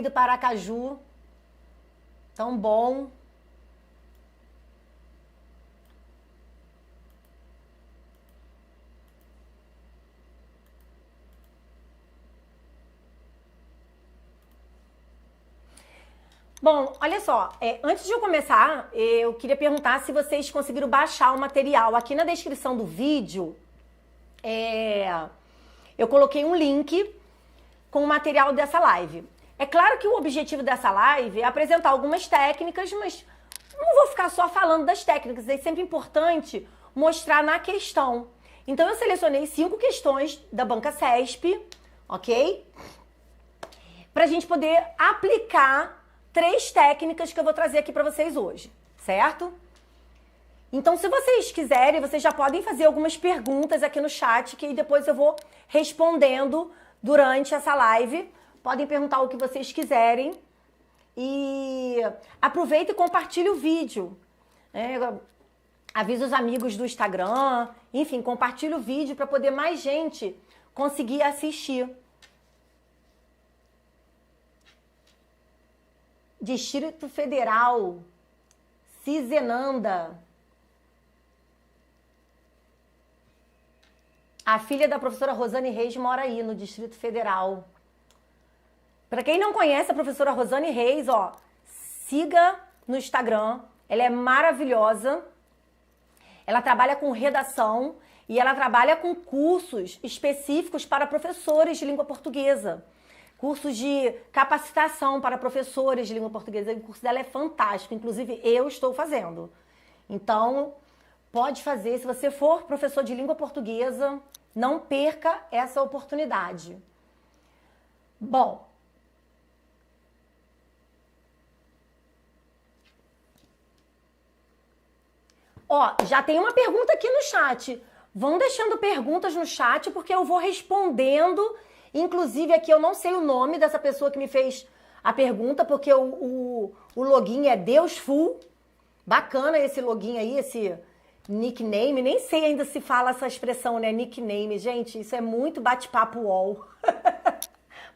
aí do Paracaju. Tão bom. Bom, olha só, antes de eu começar, eu queria perguntar se vocês conseguiram baixar o material. Aqui na descrição do vídeo, eu coloquei um link com o material dessa live. É claro que o objetivo dessa live é apresentar algumas técnicas, mas não vou ficar só falando das técnicas, é sempre importante mostrar na questão. Então eu selecionei 5 questões da banca CESP, ok? Pra gente poder aplicar 3 técnicas que eu vou trazer aqui para vocês hoje, certo? Então, se vocês quiserem, vocês já podem fazer algumas perguntas aqui no chat, que depois eu vou respondendo durante essa live. Podem perguntar o que vocês quiserem. E aproveita e compartilhe o vídeo. Avisa os amigos do Instagram. Enfim, compartilhe o vídeo para poder mais gente conseguir assistir. Distrito Federal, Cizenanda. A filha da professora Rosane Reis mora aí, no Distrito Federal. Para quem não conhece a professora Rosane Reis, ó, siga no Instagram. Ela é maravilhosa. Ela trabalha com redação e ela trabalha com cursos específicos para professores de língua portuguesa. Cursos de capacitação para professores de língua portuguesa. O curso dela é fantástico, inclusive eu estou fazendo. Então, pode fazer. Se você for professor de língua portuguesa, não perca essa oportunidade. Bom, ó, já tem uma pergunta aqui no chat. Vão deixando perguntas no chat porque eu vou respondendo. Inclusive, aqui eu não sei o nome dessa pessoa que me fez a pergunta, porque o login é Deusful. Bacana esse login aí, esse nickname. Nem sei ainda se fala essa expressão, né? Nickname. Gente, isso é muito bate-papo UOL.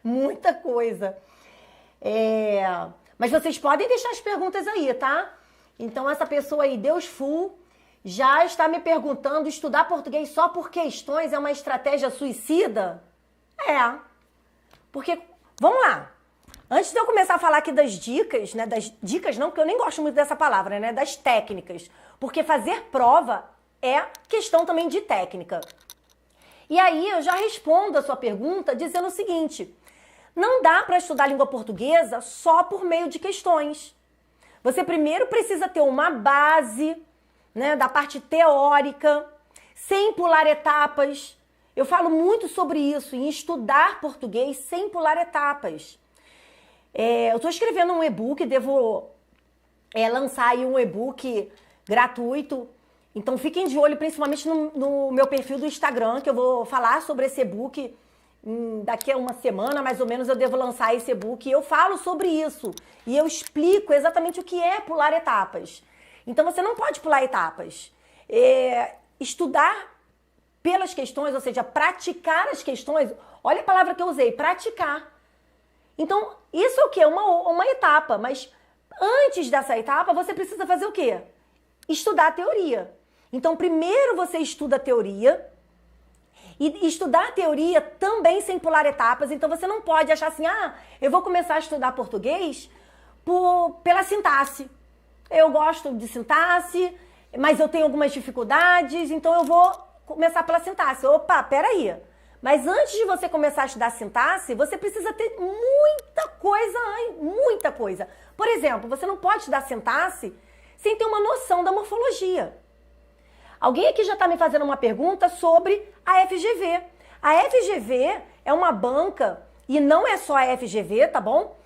Muita coisa. Mas vocês podem deixar as perguntas aí, tá? Então, essa pessoa aí, Deusful, já está me perguntando: estudar português só por questões é uma estratégia suicida? Porque, vamos lá, antes de eu começar a falar aqui das dicas, né, das dicas não, porque eu nem gosto muito dessa palavra, né, das técnicas, porque fazer prova é questão também de técnica. E aí eu já respondo a sua pergunta dizendo o seguinte: não dá para estudar língua portuguesa só por meio de questões. Você primeiro precisa ter uma base, né, da parte teórica, sem pular etapas. Eu falo muito sobre isso, em estudar português sem pular etapas. Eu estou escrevendo um e-book, devo lançar aí um e-book gratuito. Então fiquem de olho principalmente no meu perfil do Instagram, que eu vou falar sobre esse e-book daqui a uma semana, mais ou menos, eu devo lançar esse e-book. E eu falo sobre isso e eu explico exatamente o que é pular etapas. Então você não pode pular etapas. Estudar pelas questões, ou seja, praticar as questões. Olha a palavra que eu usei, praticar. Então, isso é o quê? Uma etapa, mas antes dessa etapa, você precisa fazer o quê? Estudar a teoria. Então, primeiro você estuda a teoria, e estudar a teoria também sem pular etapas. Então, você não pode achar assim: eu vou começar a estudar português pela sintaxe. Eu gosto de sintaxe, mas eu tenho algumas dificuldades, então eu vou começar pela sintaxe. Opa, peraí. Mas antes de você começar a estudar sintaxe, você precisa ter muita coisa. Por exemplo, você não pode estudar sintaxe sem ter uma noção da morfologia. Alguém aqui já está me fazendo uma pergunta sobre a FGV. A FGV é uma banca, e não é só a FGV, tá bom?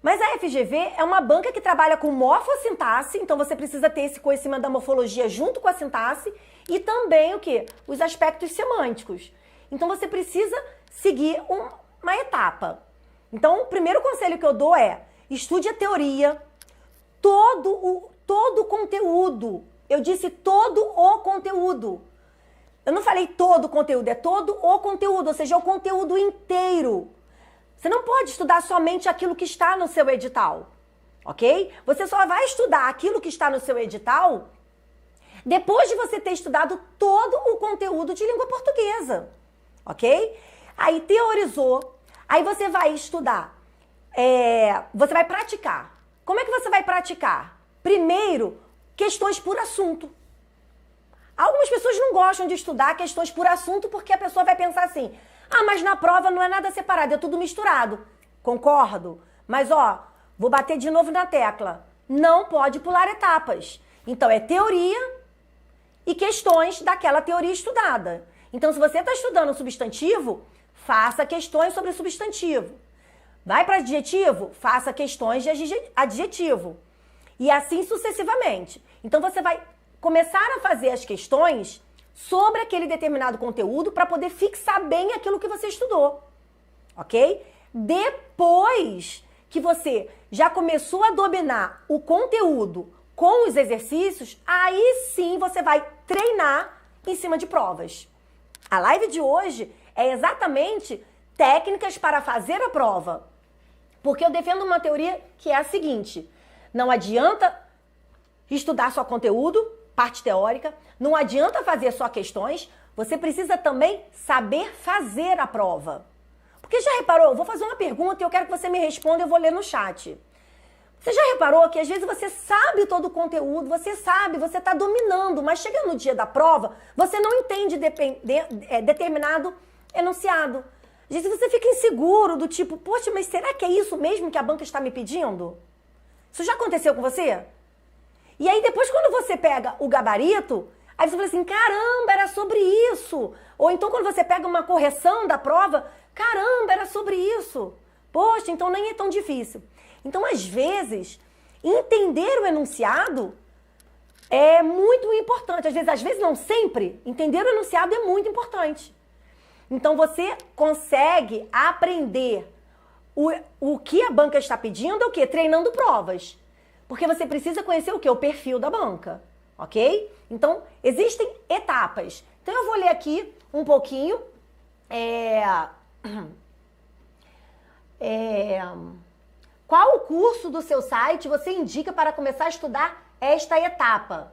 Mas a FGV é uma banca que trabalha com morfossintaxe, então você precisa ter esse conhecimento da morfologia junto com a sintaxe, e também o quê? Os aspectos semânticos. Então você precisa seguir uma etapa. Então o primeiro conselho que eu dou é: estude a teoria, todo o conteúdo. Eu disse todo o conteúdo. Eu não falei todo o conteúdo, é todo o conteúdo, ou seja, o conteúdo inteiro. Você não pode estudar somente aquilo que está no seu edital, ok? Você só vai estudar aquilo que está no seu edital depois de você ter estudado todo o conteúdo de língua portuguesa, ok? Aí teorizou, aí você vai estudar, você vai praticar. Como é que você vai praticar? Primeiro, questões por assunto. Algumas pessoas não gostam de estudar questões por assunto porque a pessoa vai pensar assim, mas na prova não é nada separado, é tudo misturado. Concordo, mas vou bater de novo na tecla. Não pode pular etapas. Então é teoria e questões daquela teoria estudada. Então se você está estudando substantivo, faça questões sobre substantivo. Vai para adjetivo, faça questões de adjetivo. E assim sucessivamente. Então você vai começar a fazer as questões sobre aquele determinado conteúdo para poder fixar bem aquilo que você estudou, ok? Depois que você já começou a dominar o conteúdo com os exercícios, aí sim você vai treinar em cima de provas. A live de hoje é exatamente técnicas para fazer a prova, porque eu defendo uma teoria que é a seguinte: não adianta estudar só conteúdo, parte teórica, não adianta fazer só questões, você precisa também saber fazer a prova. Porque já reparou, eu vou fazer uma pergunta e eu quero que você me responda e eu vou ler no chat. Você já reparou que às vezes você sabe todo o conteúdo, você sabe, você está dominando, mas chega no dia da prova, você não entende determinado enunciado. Às vezes você fica inseguro, do tipo, poxa, mas será que é isso mesmo que a banca está me pedindo? Isso já aconteceu com você? E aí depois quando você pega o gabarito, aí você fala assim, caramba, era sobre isso. Ou então quando você pega uma correção da prova, caramba, era sobre isso. Poxa, então nem é tão difícil. Então, às vezes, entender o enunciado é muito importante. Às vezes não sempre, entender o enunciado é muito importante. Então, você consegue aprender o que a banca está pedindo, é o quê? Treinando provas. Porque você precisa conhecer o quê? O perfil da banca, ok? Então, existem etapas. Então, eu vou ler aqui um pouquinho. Qual o curso do seu site você indica para começar a estudar esta etapa?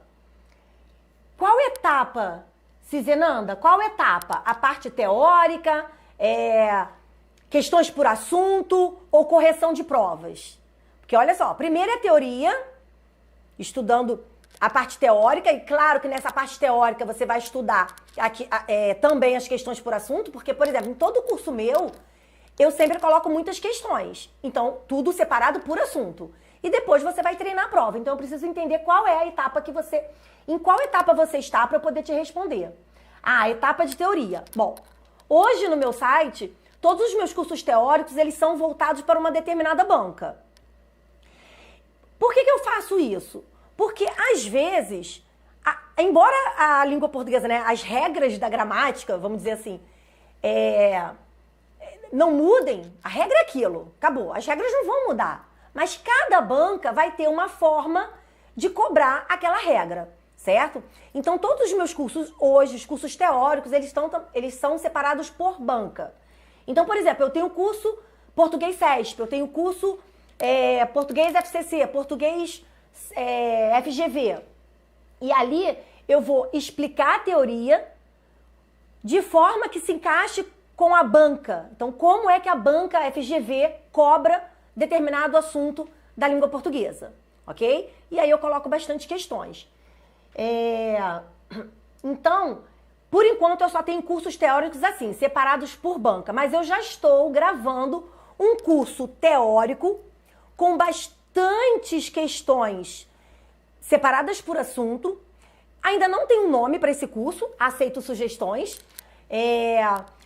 Qual etapa, Cizenanda? Qual etapa? A parte teórica, questões por assunto ou correção de provas? Porque olha só, primeiro é teoria, estudando a parte teórica, e claro que nessa parte teórica você vai estudar aqui, também as questões por assunto, porque, por exemplo, em todo curso meu, eu sempre coloco muitas questões. Então, tudo separado por assunto. E depois você vai treinar a prova. Então, eu preciso entender qual é a etapa em qual etapa você está para eu poder te responder. A etapa de teoria. Bom, hoje no meu site, todos os meus cursos teóricos, eles são voltados para uma determinada banca. Por que eu faço isso? Porque, às vezes, embora a língua portuguesa, né, as regras da gramática, vamos dizer assim, não mudem, a regra é aquilo, acabou. As regras não vão mudar. Mas cada banca vai ter uma forma de cobrar aquela regra, certo? Então, todos os meus cursos hoje, os cursos teóricos, eles são separados por banca. Então, por exemplo, eu tenho curso Português CESP, eu tenho curso Português FCC, Português FGV. E ali eu vou explicar a teoria de forma que se encaixe com a banca. Então, como é que a banca FGV cobra determinado assunto da língua portuguesa, ok? E aí eu coloco bastante questões. Então, por enquanto eu só tenho cursos teóricos assim, separados por banca, mas eu já estou gravando um curso teórico com bastantes questões separadas por assunto. Ainda não tem um nome para esse curso, aceito sugestões.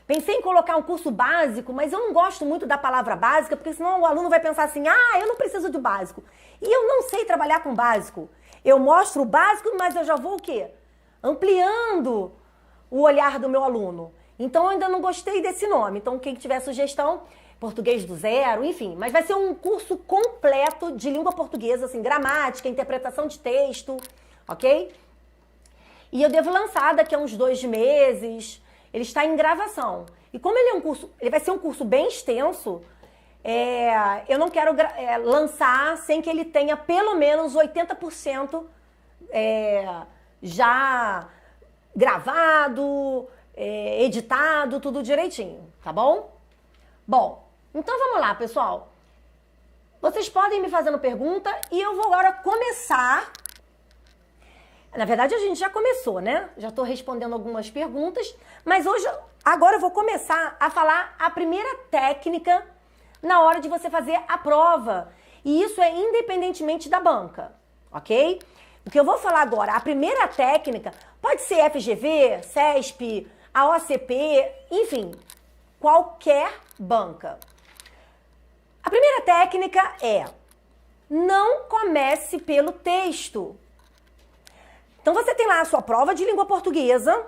Pensei em colocar um curso básico, mas eu não gosto muito da palavra básica, porque senão o aluno vai pensar assim, eu não preciso de básico. E eu não sei trabalhar com básico. Eu mostro o básico, mas eu já vou o quê? Ampliando o olhar do meu aluno. Então, eu ainda não gostei desse nome. Então, quem tiver sugestão, português do zero, enfim. Mas vai ser um curso completo de língua portuguesa, assim, gramática, interpretação de texto, ok? E eu devo lançar daqui a uns 2 meses. Ele está em gravação. E como ele vai ser um curso bem extenso, eu não quero lançar sem que ele tenha pelo menos 80% já gravado, editado, tudo direitinho, tá bom? Bom, então vamos lá, pessoal. Vocês podem me fazendo pergunta e eu vou agora começar. Na verdade, a gente já começou, né? Já estou respondendo algumas perguntas, mas agora eu vou começar a falar a primeira técnica na hora de você fazer a prova. E isso é independentemente da banca, ok? O que eu vou falar agora, a primeira técnica, pode ser FGV, CESP, a OCP, enfim, qualquer banca. A primeira técnica é: não comece pelo texto. Então você tem lá a sua prova de língua portuguesa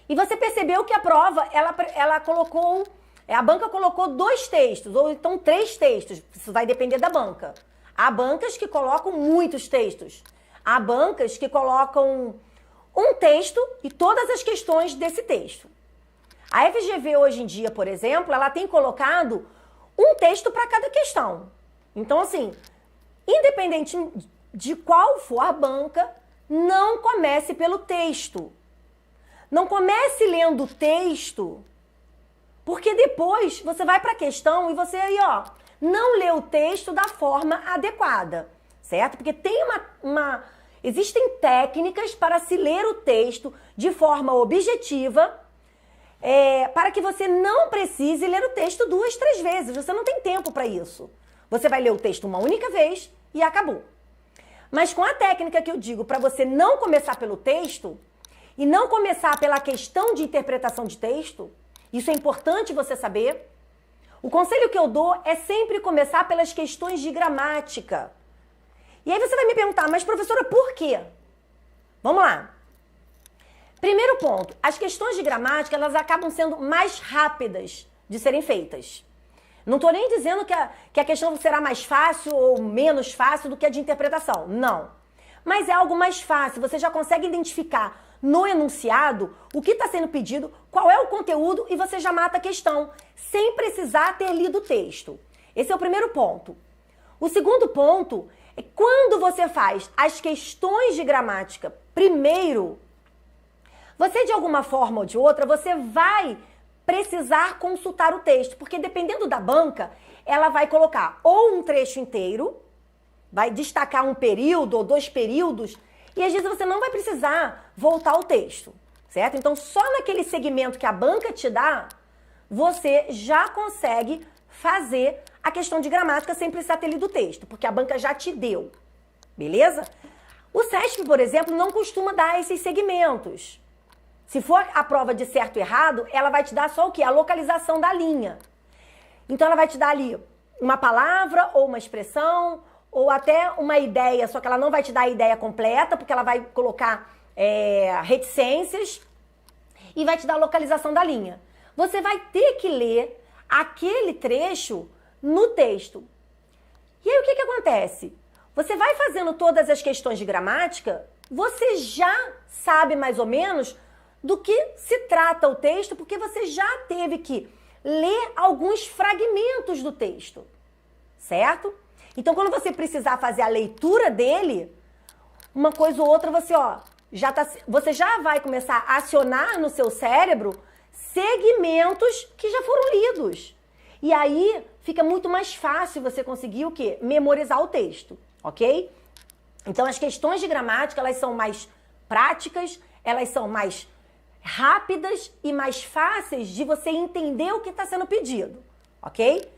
e você percebeu que a prova, ela colocou, a banca colocou 2 textos, ou então 3 textos, isso vai depender da banca. Há bancas que colocam muitos textos, há bancas que colocam um texto e todas as questões desse texto. A FGV hoje em dia, por exemplo, ela tem colocado um texto para cada questão. Então, assim, independente de qual for a banca, não comece pelo texto. Não comece lendo o texto, porque depois você vai para a questão e você aí, não lê o texto da forma adequada, certo? Porque tem existem técnicas para se ler o texto de forma objetiva, para que você não precise ler o texto 2, 3 vezes. Você não tem tempo para isso. Você vai ler o texto uma única vez e acabou. Mas com a técnica que eu digo para você não começar pelo texto e não começar pela questão de interpretação de texto, isso é importante você saber. O conselho que eu dou é sempre começar pelas questões de gramática. E aí você vai me perguntar, mas professora, por quê? Vamos lá. Primeiro ponto, as questões de gramática, elas acabam sendo mais rápidas de serem feitas. Não estou nem dizendo que a questão será mais fácil ou menos fácil do que a de interpretação. Não. Mas é algo mais fácil. Você já consegue identificar no enunciado o que está sendo pedido, qual é o conteúdo e você já mata a questão, sem precisar ter lido o texto. Esse é o primeiro ponto. O segundo ponto é quando você faz as questões de gramática primeiro, você de alguma forma ou de outra, você vai precisar consultar o texto, porque dependendo da banca, ela vai colocar ou um trecho inteiro, vai destacar um período ou 2 períodos, e às vezes você não vai precisar voltar ao texto, certo? Então, só naquele segmento que a banca te dá, você já consegue fazer a questão de gramática sem precisar ter lido o texto, porque a banca já te deu, beleza? O CESP, por exemplo, não costuma dar esses segmentos. Se for a prova de certo e errado, ela vai te dar só o quê? A localização da linha. Então, ela vai te dar ali uma palavra ou uma expressão ou até uma ideia, só que ela não vai te dar a ideia completa, porque ela vai colocar reticências e vai te dar a localização da linha. Você vai ter que ler aquele trecho no texto. E aí, o que acontece? Você vai fazendo todas as questões de gramática, você já sabe mais ou menos do que se trata o texto, porque você já teve que ler alguns fragmentos do texto, certo? Então, quando você precisar fazer a leitura dele, uma coisa ou outra você já vai começar a acionar no seu cérebro segmentos que já foram lidos. E aí fica muito mais fácil você conseguir o quê? Memorizar o texto, ok? Então, as questões de gramática, elas são mais práticas, elas são mais rápidas e mais fáceis de você entender o que está sendo pedido, ok?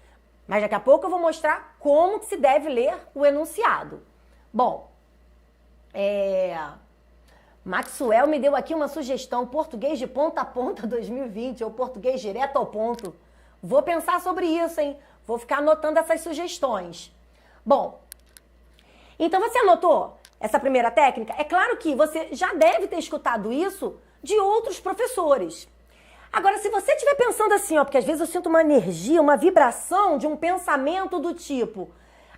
Mas daqui a pouco eu vou mostrar como que se deve ler o enunciado. Bom, Maxwell me deu aqui uma sugestão, português de ponta a ponta 2020, ou português direto ao ponto. Vou pensar sobre isso, hein? Vou ficar anotando essas sugestões. Bom, então você anotou essa primeira técnica? É claro que você já deve ter escutado isso de outros professores. Agora, se você estiver pensando assim, porque às vezes eu sinto uma energia, uma vibração de um pensamento do tipo: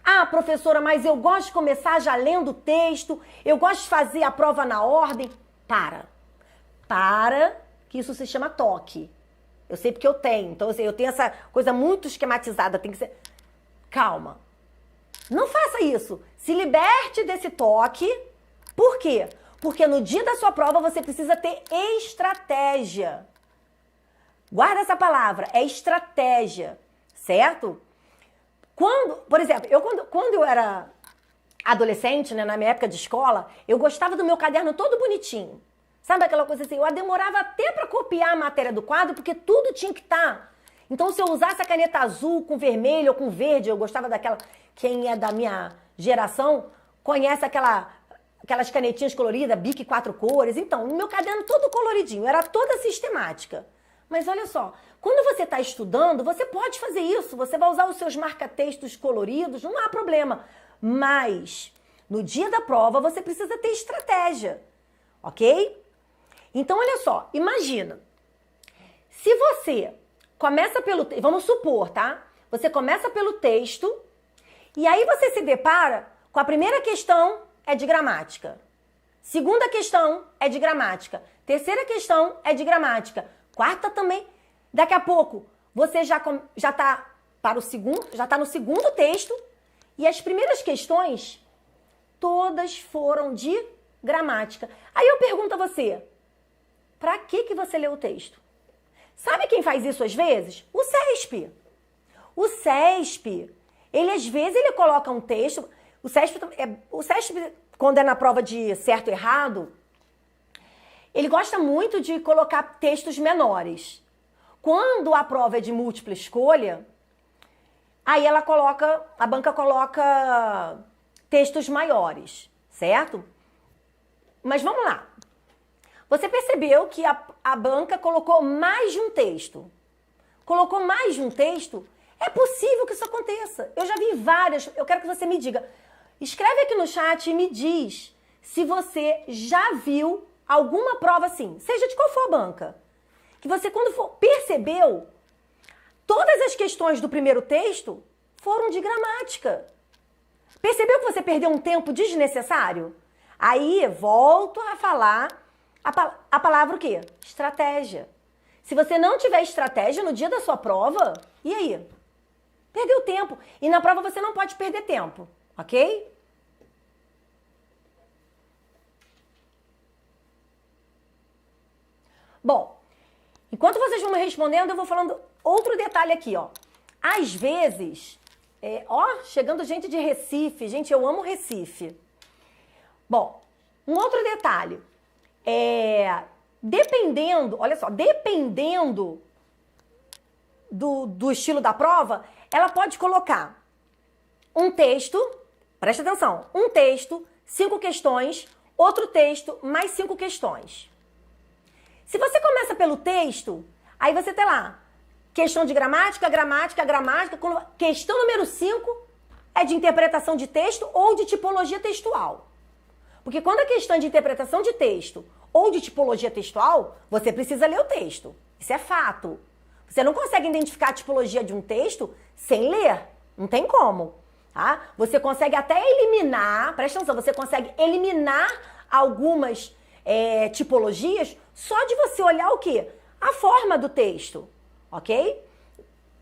ah, professora, mas eu gosto de começar já lendo o texto, eu gosto de fazer a prova na ordem. Para, que isso se chama toque. Eu sei porque eu tenho. Então, assim, eu tenho essa coisa muito esquematizada. Tem que ser... Calma. Não faça isso. Se liberte desse toque. Por quê? Porque no dia da sua prova você precisa ter estratégia. Guarda essa palavra. É estratégia. Certo? Por exemplo, quando eu era adolescente, né, na minha época de escola, eu gostava do meu caderno todo bonitinho. Sabe aquela coisa assim? Eu demorava até para copiar a matéria do quadro, porque tudo tinha que estar. Então, se eu usasse a caneta azul com vermelho ou com verde, eu gostava daquela... Quem é da minha geração conhece aquelas canetinhas coloridas, Bic 4 cores. Então, no meu caderno todo coloridinho, era toda sistemática. Mas olha só, quando você está estudando, você pode fazer isso. Você vai usar os seus marca-textos coloridos, não há problema. Mas, no dia da prova, você precisa ter estratégia. Ok? Então, olha só, imagina. Se você começa pelo... Vamos supor, tá? Você começa pelo texto e aí você se depara com a primeira questão é de gramática. Segunda questão é de gramática. Terceira questão é de gramática. Quarta também. Daqui a pouco, você já está no segundo texto e as primeiras questões todas foram de gramática. Aí eu pergunto a você, para que você leu o texto? Sabe quem faz isso às vezes? O CESP. O CESP, ele às vezes ele coloca um texto, o CESP, quando é na prova de certo e errado, ele gosta muito de colocar textos menores. Quando a prova é de múltipla escolha, aí a banca coloca textos maiores, certo? Mas vamos lá. Você percebeu que a banca colocou mais de um texto. Colocou mais de um texto? É possível que isso aconteça. Eu já vi várias. Eu quero que você me diga. Escreve aqui no chat e me diz se você já viu alguma prova assim, seja de qual for a banca, que você percebeu, todas as questões do primeiro texto foram de gramática. Percebeu que você perdeu um tempo desnecessário? Aí, volto a falar a palavra o quê? Estratégia. Se você não tiver estratégia no dia da sua prova, e aí? Perdeu tempo. E na prova você não pode perder tempo, ok? Bom, enquanto vocês vão me respondendo, eu vou falando outro detalhe aqui, ó. Às vezes, chegando gente de Recife. Gente, eu amo Recife. Bom, um outro detalhe. Dependendo do estilo da prova, ela pode colocar um texto, presta atenção, um texto, 5 questões, outro texto, mais 5 questões. Se você começa pelo texto, aí você tem lá, questão de gramática, questão número 5 é de interpretação de texto ou de tipologia textual. Porque quando a questão é de interpretação de texto ou de tipologia textual, você precisa ler o texto. Isso é fato. Você não consegue identificar a tipologia de um texto sem ler. Não tem como. Tá? Você consegue até eliminar, presta atenção, você consegue eliminar algumas tipologias só de você olhar o quê? A forma do texto, ok?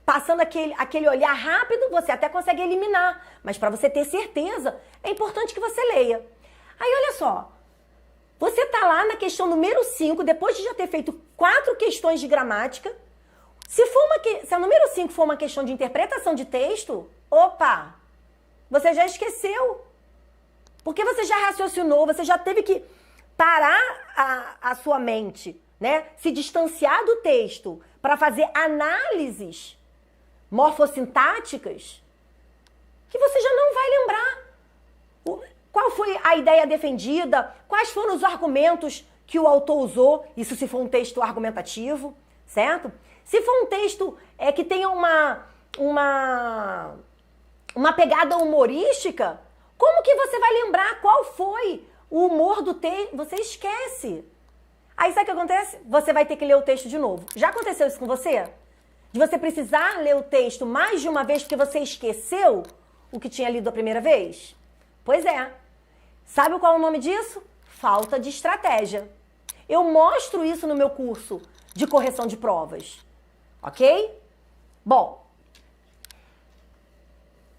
Passando aquele olhar rápido, você até consegue eliminar. Mas para você ter certeza, é importante que você leia. Aí, olha só. Você tá lá na questão número 5, depois de já ter feito 4 questões de gramática. Se a número 5 for uma questão de interpretação de texto, opa! Você já esqueceu. Porque você já raciocinou, você já teve que parar a sua mente, né? Se distanciar do texto para fazer análises morfossintáticas que você já não vai lembrar. Qual foi a ideia defendida? Quais foram os argumentos que o autor usou? Isso se for um texto argumentativo, certo? Se for um texto que tenha uma pegada humorística, como que você vai lembrar qual foi o humor do texto? Você esquece. Aí sabe o que acontece? Você vai ter que ler o texto de novo. Já aconteceu isso com você? De você precisar ler o texto mais de uma vez porque você esqueceu o que tinha lido a primeira vez? Pois é. Sabe qual é o nome disso? Falta de estratégia. Eu mostro isso no meu curso de correção de provas. ok? Bom,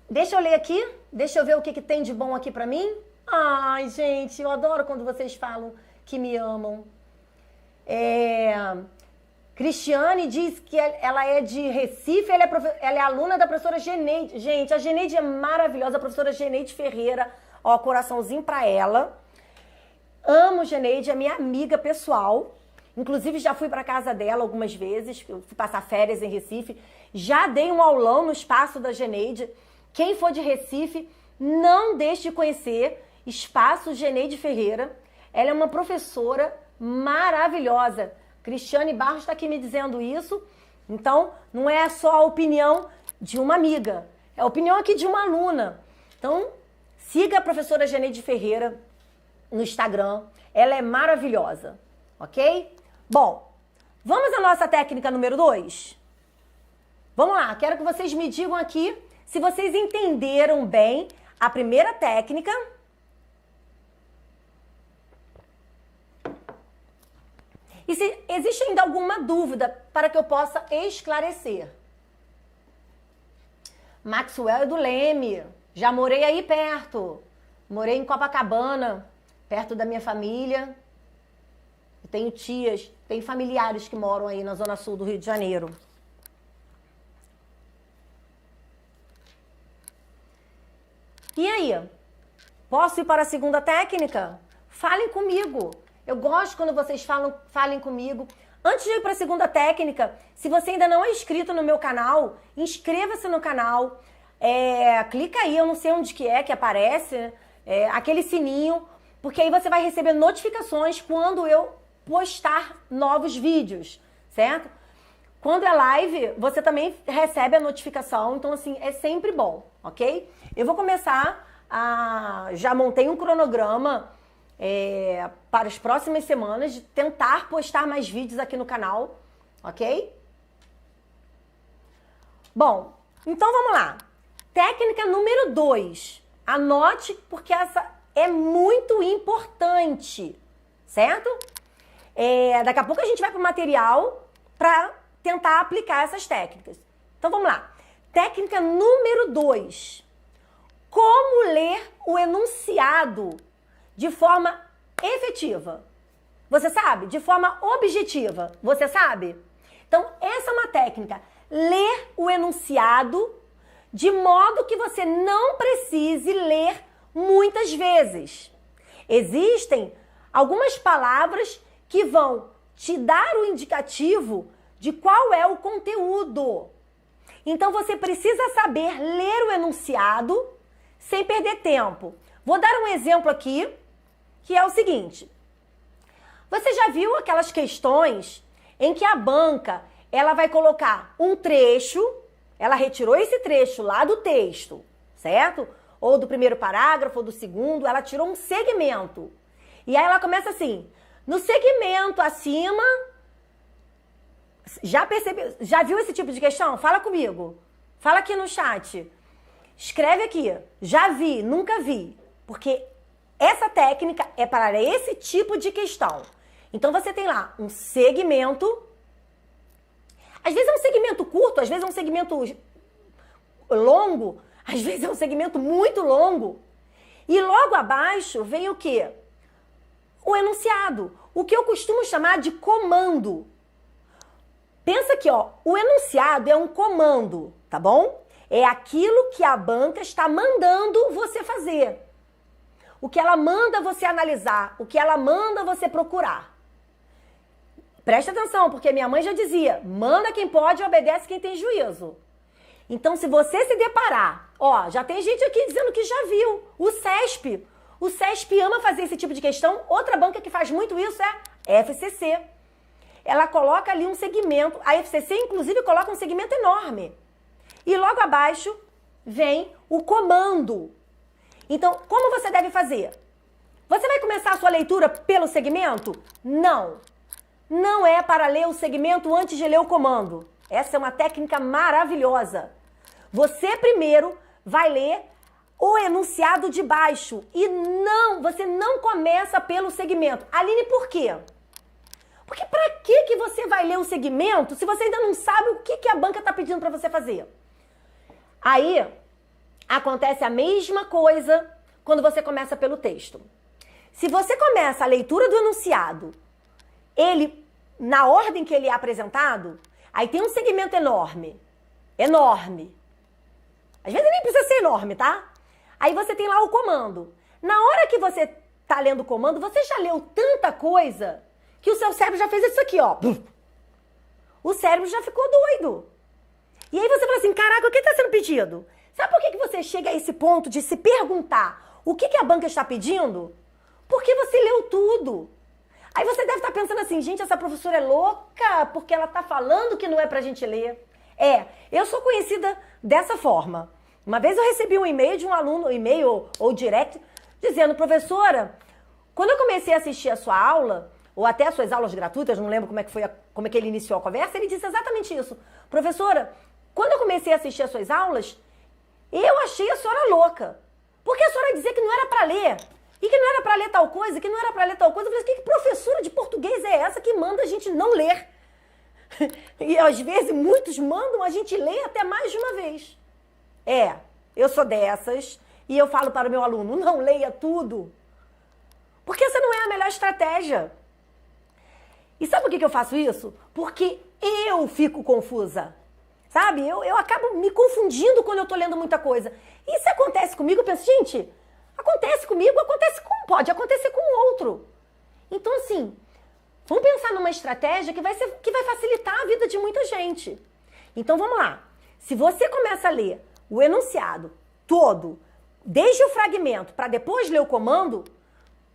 deixa eu ler aqui, deixa eu ver o que tem de bom aqui pra mim. Ai, gente, eu adoro quando vocês falam que me amam. Cristiane diz que ela é de Recife, ela é aluna da professora Geneide. Gente, a Geneide é maravilhosa, a professora Geneide Ferreira. Ó, coraçãozinho pra ela. Amo Geneide, é minha amiga pessoal. Inclusive, já fui pra casa dela algumas vezes. Eu fui passar férias em Recife. Já dei um aulão no espaço da Geneide. Quem for de Recife, não deixe de conhecer Espaço Geneide Ferreira. Ela é uma professora maravilhosa. Cristiane Barros está aqui me dizendo isso. Então, não é só a opinião de uma amiga. É a opinião aqui de uma aluna. Então, siga a professora Geneide Ferreira no Instagram. Ela é maravilhosa. Ok? Bom, vamos à nossa técnica número 2? Vamos lá. Quero que vocês me digam aqui se vocês entenderam bem a primeira técnica. E se existe ainda alguma dúvida para que eu possa esclarecer. Maxwell é do Leme. Já morei aí perto. Morei em Copacabana, perto da minha família. Eu tenho tias, tenho familiares que moram aí na Zona Sul do Rio de Janeiro. E aí? Posso ir para a segunda técnica? Falem comigo. Eu gosto quando vocês falem comigo. Antes de ir para a segunda técnica, se você ainda não é inscrito no meu canal, inscreva-se no canal. Clica aí, eu não sei onde que aparece, aquele sininho, porque aí você vai receber notificações quando eu postar novos vídeos, certo? Quando é live, você também recebe a notificação, então assim, é sempre bom, ok? Eu vou começar já montei um cronograma para as próximas semanas, de tentar postar mais vídeos aqui no canal, ok? Bom, então vamos lá. Técnica número 2. Anote, porque essa é muito importante, certo? Daqui a pouco a gente vai para o material para tentar aplicar essas técnicas. Então vamos lá. Técnica número 2. Como ler o enunciado de forma efetiva. Você sabe? De forma objetiva. Você sabe? Então, essa é uma técnica. Ler o enunciado de modo que você não precise ler muitas vezes. Existem algumas palavras que vão te dar o indicativo de qual é o conteúdo. Então, você precisa saber ler o enunciado sem perder tempo. Vou dar um exemplo aqui, que é o seguinte. Você já viu aquelas questões em que a banca, ela vai colocar um trecho, ela retirou esse trecho lá do texto, certo? Ou do primeiro parágrafo, ou do segundo, ela tirou um segmento. E aí ela começa assim, no segmento acima, já viu esse tipo de questão? Fala comigo, fala aqui no chat. Escreve aqui, já vi, nunca vi, porque essa técnica é para esse tipo de questão. Então, você tem lá um segmento, às vezes é um segmento curto, às vezes é um segmento longo, às vezes é um segmento muito longo. E logo abaixo vem o quê? O enunciado, o que eu costumo chamar de comando. Pensa aqui, ó, o enunciado é um comando, tá bom? É aquilo que a banca está mandando você fazer. O que ela manda você analisar, o que ela manda você procurar. Presta atenção, porque minha mãe já dizia, manda quem pode e obedece quem tem juízo. Então, se você se deparar, ó, já tem gente aqui dizendo que já viu, o CESP. O CESP ama fazer esse tipo de questão. Outra banca que faz muito isso é a FCC. Ela coloca ali um segmento, a FCC inclusive coloca um segmento enorme. E logo abaixo vem o comando. Então, como você deve fazer? Você vai começar a sua leitura pelo segmento? Não. Não é para ler o segmento antes de ler o comando. Essa é uma técnica maravilhosa. Você primeiro vai ler o enunciado de baixo e você não começa pelo segmento. Aline, por quê? Porque para que você vai ler o segmento se você ainda não sabe o que a banca está pedindo para você fazer? Aí, acontece a mesma coisa quando você começa pelo texto. Se você começa a leitura do enunciado, ele, na ordem que ele é apresentado, aí tem um segmento enorme. Enorme. Às vezes nem precisa ser enorme, tá? Aí você tem lá o comando. Na hora que você tá lendo o comando, você já leu tanta coisa que o seu cérebro já fez isso aqui, ó. O cérebro já ficou doido. E aí você fala assim, caraca, o que está sendo pedido? Sabe por que você chega a esse ponto de se perguntar o que a banca está pedindo? Porque você leu tudo. Aí você deve estar pensando assim, gente, essa professora é louca porque ela está falando que não é pra gente ler. Eu sou conhecida dessa forma. Uma vez eu recebi um e-mail de um aluno, e-mail ou direct, dizendo, professora, quando eu comecei a assistir a sua aula, ou até as suas aulas gratuitas, não lembro como é que ele iniciou a conversa, ele disse exatamente isso. Professora, quando eu comecei a assistir as suas aulas, eu achei a senhora louca. Porque a senhora dizia que não era para ler. E que não era para ler tal coisa, que não era para ler tal coisa. Eu falei, que professora de português é essa que manda a gente não ler? E às vezes muitos mandam a gente ler até mais de uma vez. Eu sou dessas e eu falo para o meu aluno, não leia tudo. Porque essa não é a melhor estratégia. E sabe por que eu faço isso? Porque eu fico confusa. Sabe? Eu acabo me confundindo quando eu tô lendo muita coisa. E se acontece comigo, eu penso, gente, acontece comigo, pode acontecer com o outro. Então, assim, vamos pensar numa estratégia que vai facilitar a vida de muita gente. Então, vamos lá. Se você começa a ler o enunciado todo, desde o fragmento, para depois ler o comando,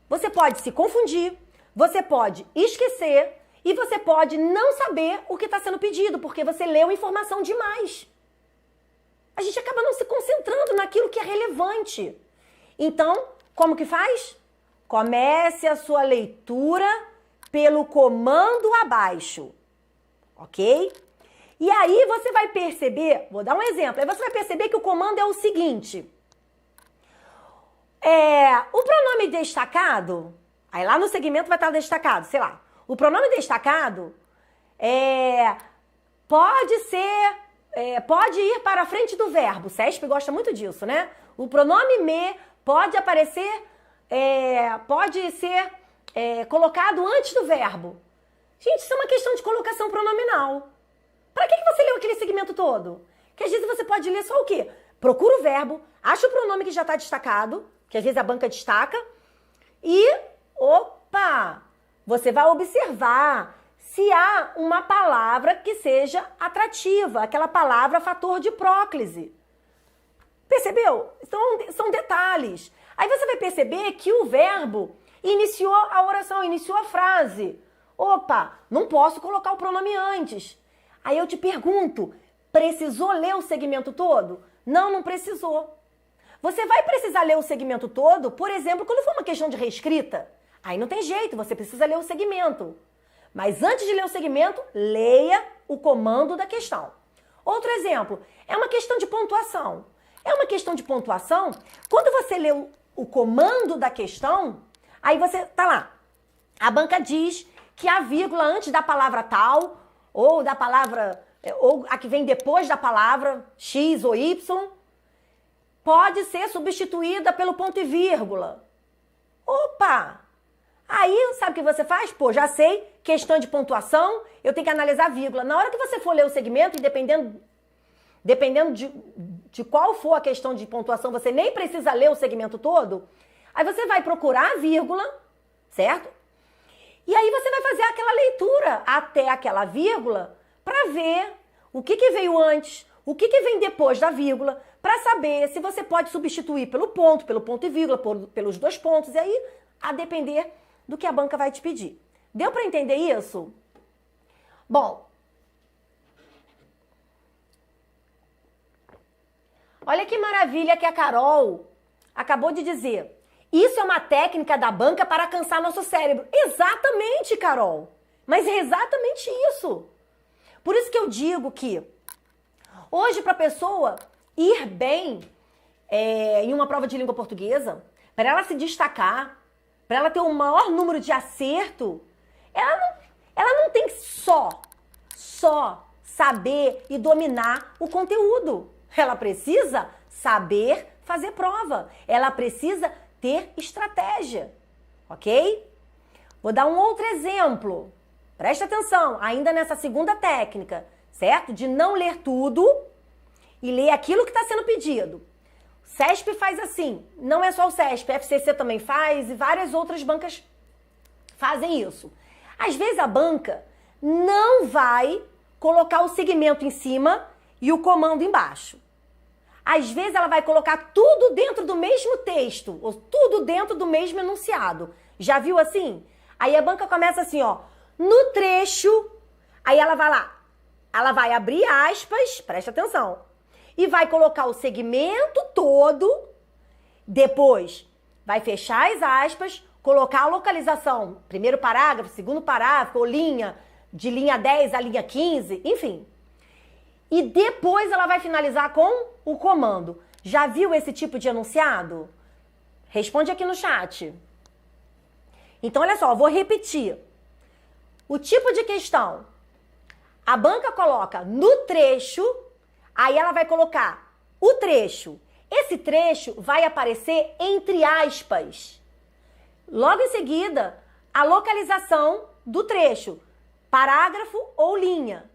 você pode se confundir, você pode esquecer e você pode não saber o que está sendo pedido, porque você leu informação demais. A gente acaba não se concentrando naquilo que é relevante. Então, como que faz? Comece a sua leitura pelo comando abaixo, ok? E aí você vai perceber, vou dar um exemplo, aí você vai perceber que o comando é o seguinte. O pronome destacado, aí lá no segmento vai estar destacado, sei lá. O pronome destacado pode ir para a frente do verbo. O CESP gosta muito disso, né? O pronome me pode aparecer, pode ser colocado antes do verbo. Gente, isso é uma questão de colocação pronominal. Para que você leu aquele segmento todo? Que às vezes você pode ler só o quê? Procura o verbo, acha o pronome que já está destacado, que às vezes a banca destaca, e, você vai observar se há uma palavra que seja atrativa, aquela palavra fator de próclise. Percebeu? São detalhes. Aí você vai perceber que o verbo iniciou a oração, iniciou a frase. Não posso colocar o pronome antes. Aí eu te pergunto, precisou ler o segmento todo? Não precisou. Você vai precisar ler o segmento todo, por exemplo, quando for uma questão de reescrita. Aí não tem jeito, você precisa ler o segmento. Mas antes de ler o segmento, leia o comando da questão. Outro exemplo, é uma questão de pontuação. É uma questão de pontuação, quando você lê o comando da questão, aí você tá lá. A banca diz que a vírgula antes da palavra tal, ou da palavra, ou a que vem depois da palavra X ou Y, pode ser substituída pelo ponto e vírgula. Aí, sabe o que você faz? Já sei, questão de pontuação, eu tenho que analisar a vírgula. Na hora que você for ler o segmento, e dependendo de qual for a questão de pontuação, você nem precisa ler o segmento todo, aí você vai procurar a vírgula, certo? E aí você vai fazer aquela leitura até aquela vírgula para ver o que veio antes, o que vem depois da vírgula, para saber se você pode substituir pelo ponto e vírgula, pelos dois pontos, e aí a depender do que a banca vai te pedir. Deu para entender isso? Bom, olha que maravilha que a Carol acabou de dizer. Isso é uma técnica da banca para cansar nosso cérebro. Exatamente, Carol. Mas é exatamente isso. Por isso que eu digo que hoje, para a pessoa ir bem em uma prova de língua portuguesa, para ela se destacar, para ela ter o maior número de acerto, ela só saber e dominar o conteúdo. Ela precisa saber fazer prova. Ela precisa ter estratégia, ok? Vou dar um outro exemplo. Presta atenção, ainda nessa segunda técnica, certo? De não ler tudo e ler aquilo que está sendo pedido. O CESP faz assim, não é só o CESP, a FCC também faz e várias outras bancas fazem isso. Às vezes a banca não vai colocar o segmento em cima e o comando embaixo. Às vezes ela vai colocar tudo dentro do mesmo texto, ou tudo dentro do mesmo enunciado. Já viu assim? Aí a banca começa assim, ó, no trecho, aí ela vai lá, ela vai abrir aspas, presta atenção, e vai colocar o segmento todo, depois vai fechar as aspas, colocar a localização, primeiro parágrafo, segundo parágrafo, ou linha, de linha 10 a linha 15, enfim. E depois ela vai finalizar com o comando. Já viu esse tipo de enunciado? Responde aqui no chat. Então, olha só, eu vou repetir. O tipo de questão, a banca coloca no trecho, aí ela vai colocar o trecho. Esse trecho vai aparecer entre aspas. Logo em seguida, a localização do trecho, parágrafo ou linha.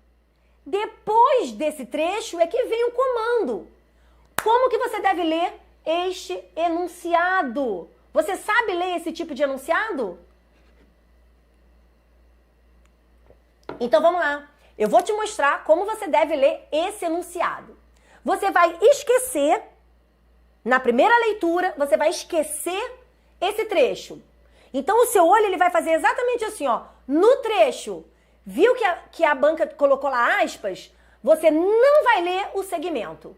Depois desse trecho é que vem o comando. Como que você deve ler este enunciado? Você sabe ler esse tipo de enunciado? Então vamos lá. Eu vou te mostrar como você deve ler esse enunciado. Você vai esquecer, na primeira leitura, você vai esquecer esse trecho. Então o seu olho ele vai fazer exatamente assim, ó, no trecho. Viu que a banca colocou lá aspas? Você não vai ler o segmento.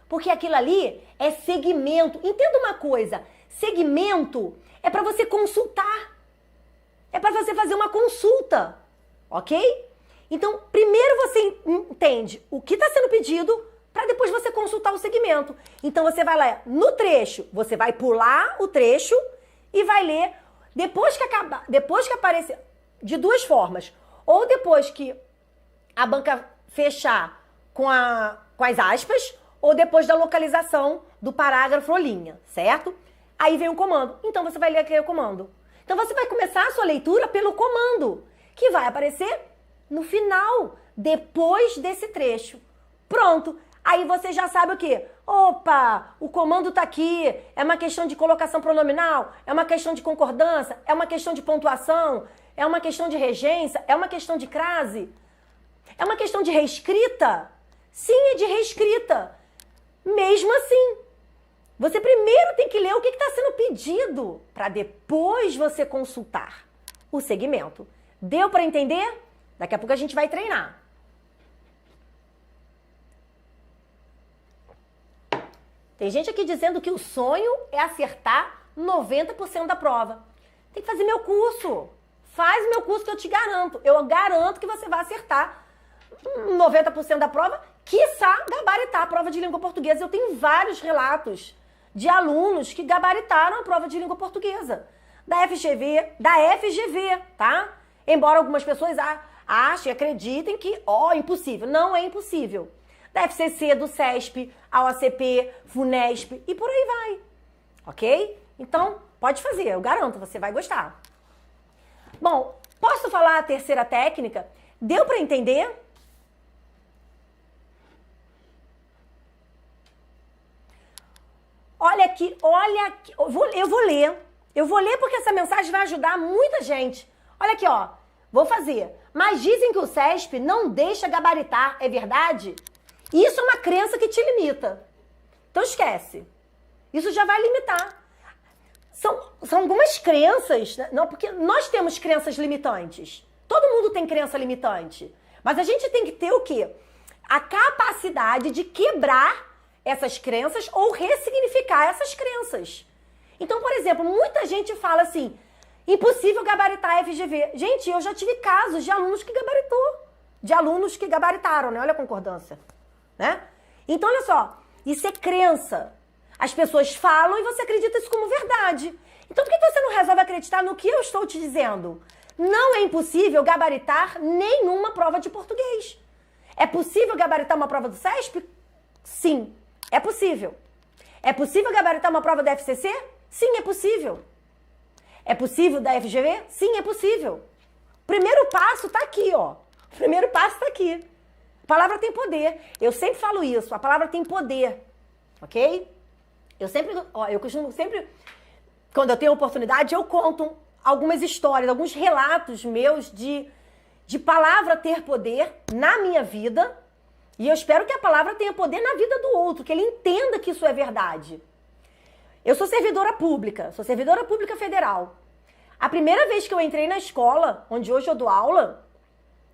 Porque aquilo ali é segmento. Entenda uma coisa, segmento é para você consultar. É para você fazer uma consulta, ok? Então, primeiro você entende o que está sendo pedido para depois você consultar o segmento. Então, você vai lá no trecho, você vai pular o trecho e vai ler depois que aparecer, de duas formas. Ou depois que a banca fechar com as aspas, ou depois da localização do parágrafo ou linha, certo? Aí vem o comando. Então você vai ler aquele comando. Então você vai começar a sua leitura pelo comando, que vai aparecer no final, depois desse trecho. Pronto. Aí você já sabe o quê? Opa, o comando tá aqui. É uma questão de colocação pronominal, é uma questão de concordância, é uma questão de pontuação, é uma questão de regência, é uma questão de crase, é uma questão de reescrita. Sim, é de reescrita. Mesmo assim, você primeiro tem que ler o que está sendo pedido para depois você consultar o segmento. Deu para entender? Daqui a pouco a gente vai treinar. Tem gente aqui dizendo que o sonho é acertar 90% da prova. Tem que fazer meu curso. Faz meu curso que eu te garanto. Eu garanto que você vai acertar 90% da prova, quiçá gabaritar a prova de língua portuguesa. Eu tenho vários relatos de alunos que gabaritaram a prova de língua portuguesa. Da FGV, tá? Embora algumas pessoas achem, acreditem que, impossível. Não é impossível. Da FCC, do CESP, a OACP, FUNESP e por aí vai. Ok? Então, pode fazer, eu garanto, você vai gostar. Bom, posso falar a terceira técnica? Deu para entender? Olha aqui, eu vou ler porque essa mensagem vai ajudar muita gente. Olha aqui, ó, vou fazer. Mas dizem que o CESP não deixa gabaritar, é verdade? Isso é uma crença que te limita. Então esquece. Isso já vai limitar. São algumas crenças, não, porque nós temos crenças limitantes. Todo mundo tem crença limitante. Mas a gente tem que ter o quê? A capacidade de quebrar essas crenças ou ressignificar essas crenças. Então, por exemplo, muita gente fala assim, impossível gabaritar a FGV. Gente, eu já tive casos de alunos que gabaritou. De alunos que gabaritaram, né? Olha a concordância. Né? Então, olha só, isso é crença. As pessoas falam e você acredita isso como verdade. Então, por que você não resolve acreditar no que eu estou te dizendo? Não é impossível gabaritar nenhuma prova de português. É possível gabaritar uma prova do CESP? Sim, é possível. É possível gabaritar uma prova da FCC? Sim, é possível. É possível da FGV? Sim, é possível. Primeiro passo tá aqui, ó. O primeiro passo tá aqui. A palavra tem poder. Eu sempre falo isso. A palavra tem poder. Ok? Eu costumo sempre, quando eu tenho oportunidade, eu conto algumas histórias, alguns relatos meus de palavra ter poder na minha vida. E eu espero que a palavra tenha poder na vida do outro, que ele entenda que isso é verdade. Eu sou servidora pública federal. A primeira vez que eu entrei na escola, onde hoje eu dou aula,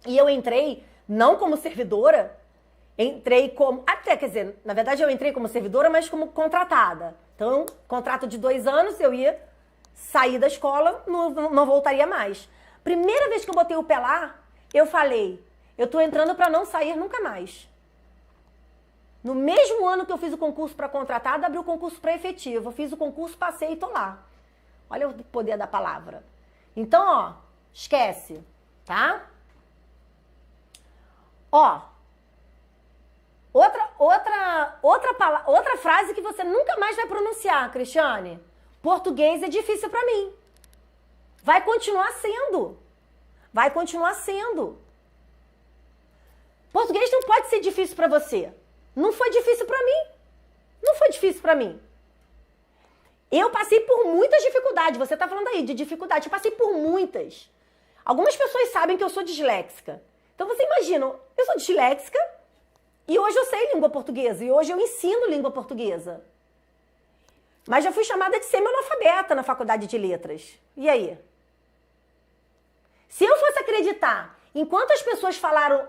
e eu entrei não como servidora, entrei como... Até, quer dizer, na verdade eu entrei como servidora, mas como contratada. Então, contrato de 2 anos, eu ia sair da escola, não voltaria mais. Primeira vez que eu botei o pé lá, eu falei, eu tô entrando para não sair nunca mais. No mesmo ano que eu fiz o concurso para contratada, abri o concurso para efetivo. Eu fiz o concurso, passei e tô lá. Olha o poder da palavra. Então, ó, esquece, tá? Ó, outra frase que você nunca mais vai pronunciar, Cristiane. Português é difícil para mim. Vai continuar sendo. Vai continuar sendo. Português não pode ser difícil para você. Não foi difícil para mim. Não foi difícil para mim. Eu passei por muitas dificuldades. Você tá falando aí de dificuldade. Eu passei por muitas. Algumas pessoas sabem que eu sou disléxica. Então você imagina, eu sou disléxica e hoje eu sei língua portuguesa. E hoje eu ensino língua portuguesa. Mas já fui chamada de semi-analfabeta na faculdade de letras. E aí? Se eu fosse acreditar em quantas pessoas falaram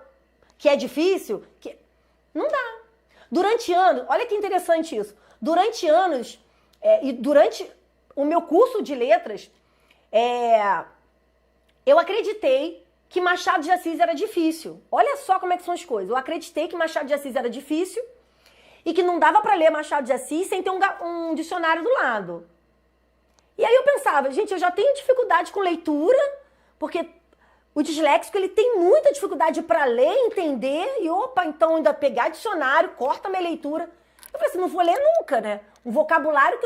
que é difícil, não dá. Durante anos, olha que interessante isso. Durante anos, e durante o meu curso de letras, eu acreditei que Machado de Assis era difícil. Olha só como é que são as coisas. Eu acreditei que Machado de Assis era difícil e que não dava para ler Machado de Assis sem ter um dicionário do lado. E aí eu pensava, gente, eu já tenho dificuldade com leitura, porque o disléxico ele tem muita dificuldade para ler, entender, e opa, então ainda pegar dicionário, corta minha leitura. Eu falei assim, não vou ler nunca, né? Um vocabulário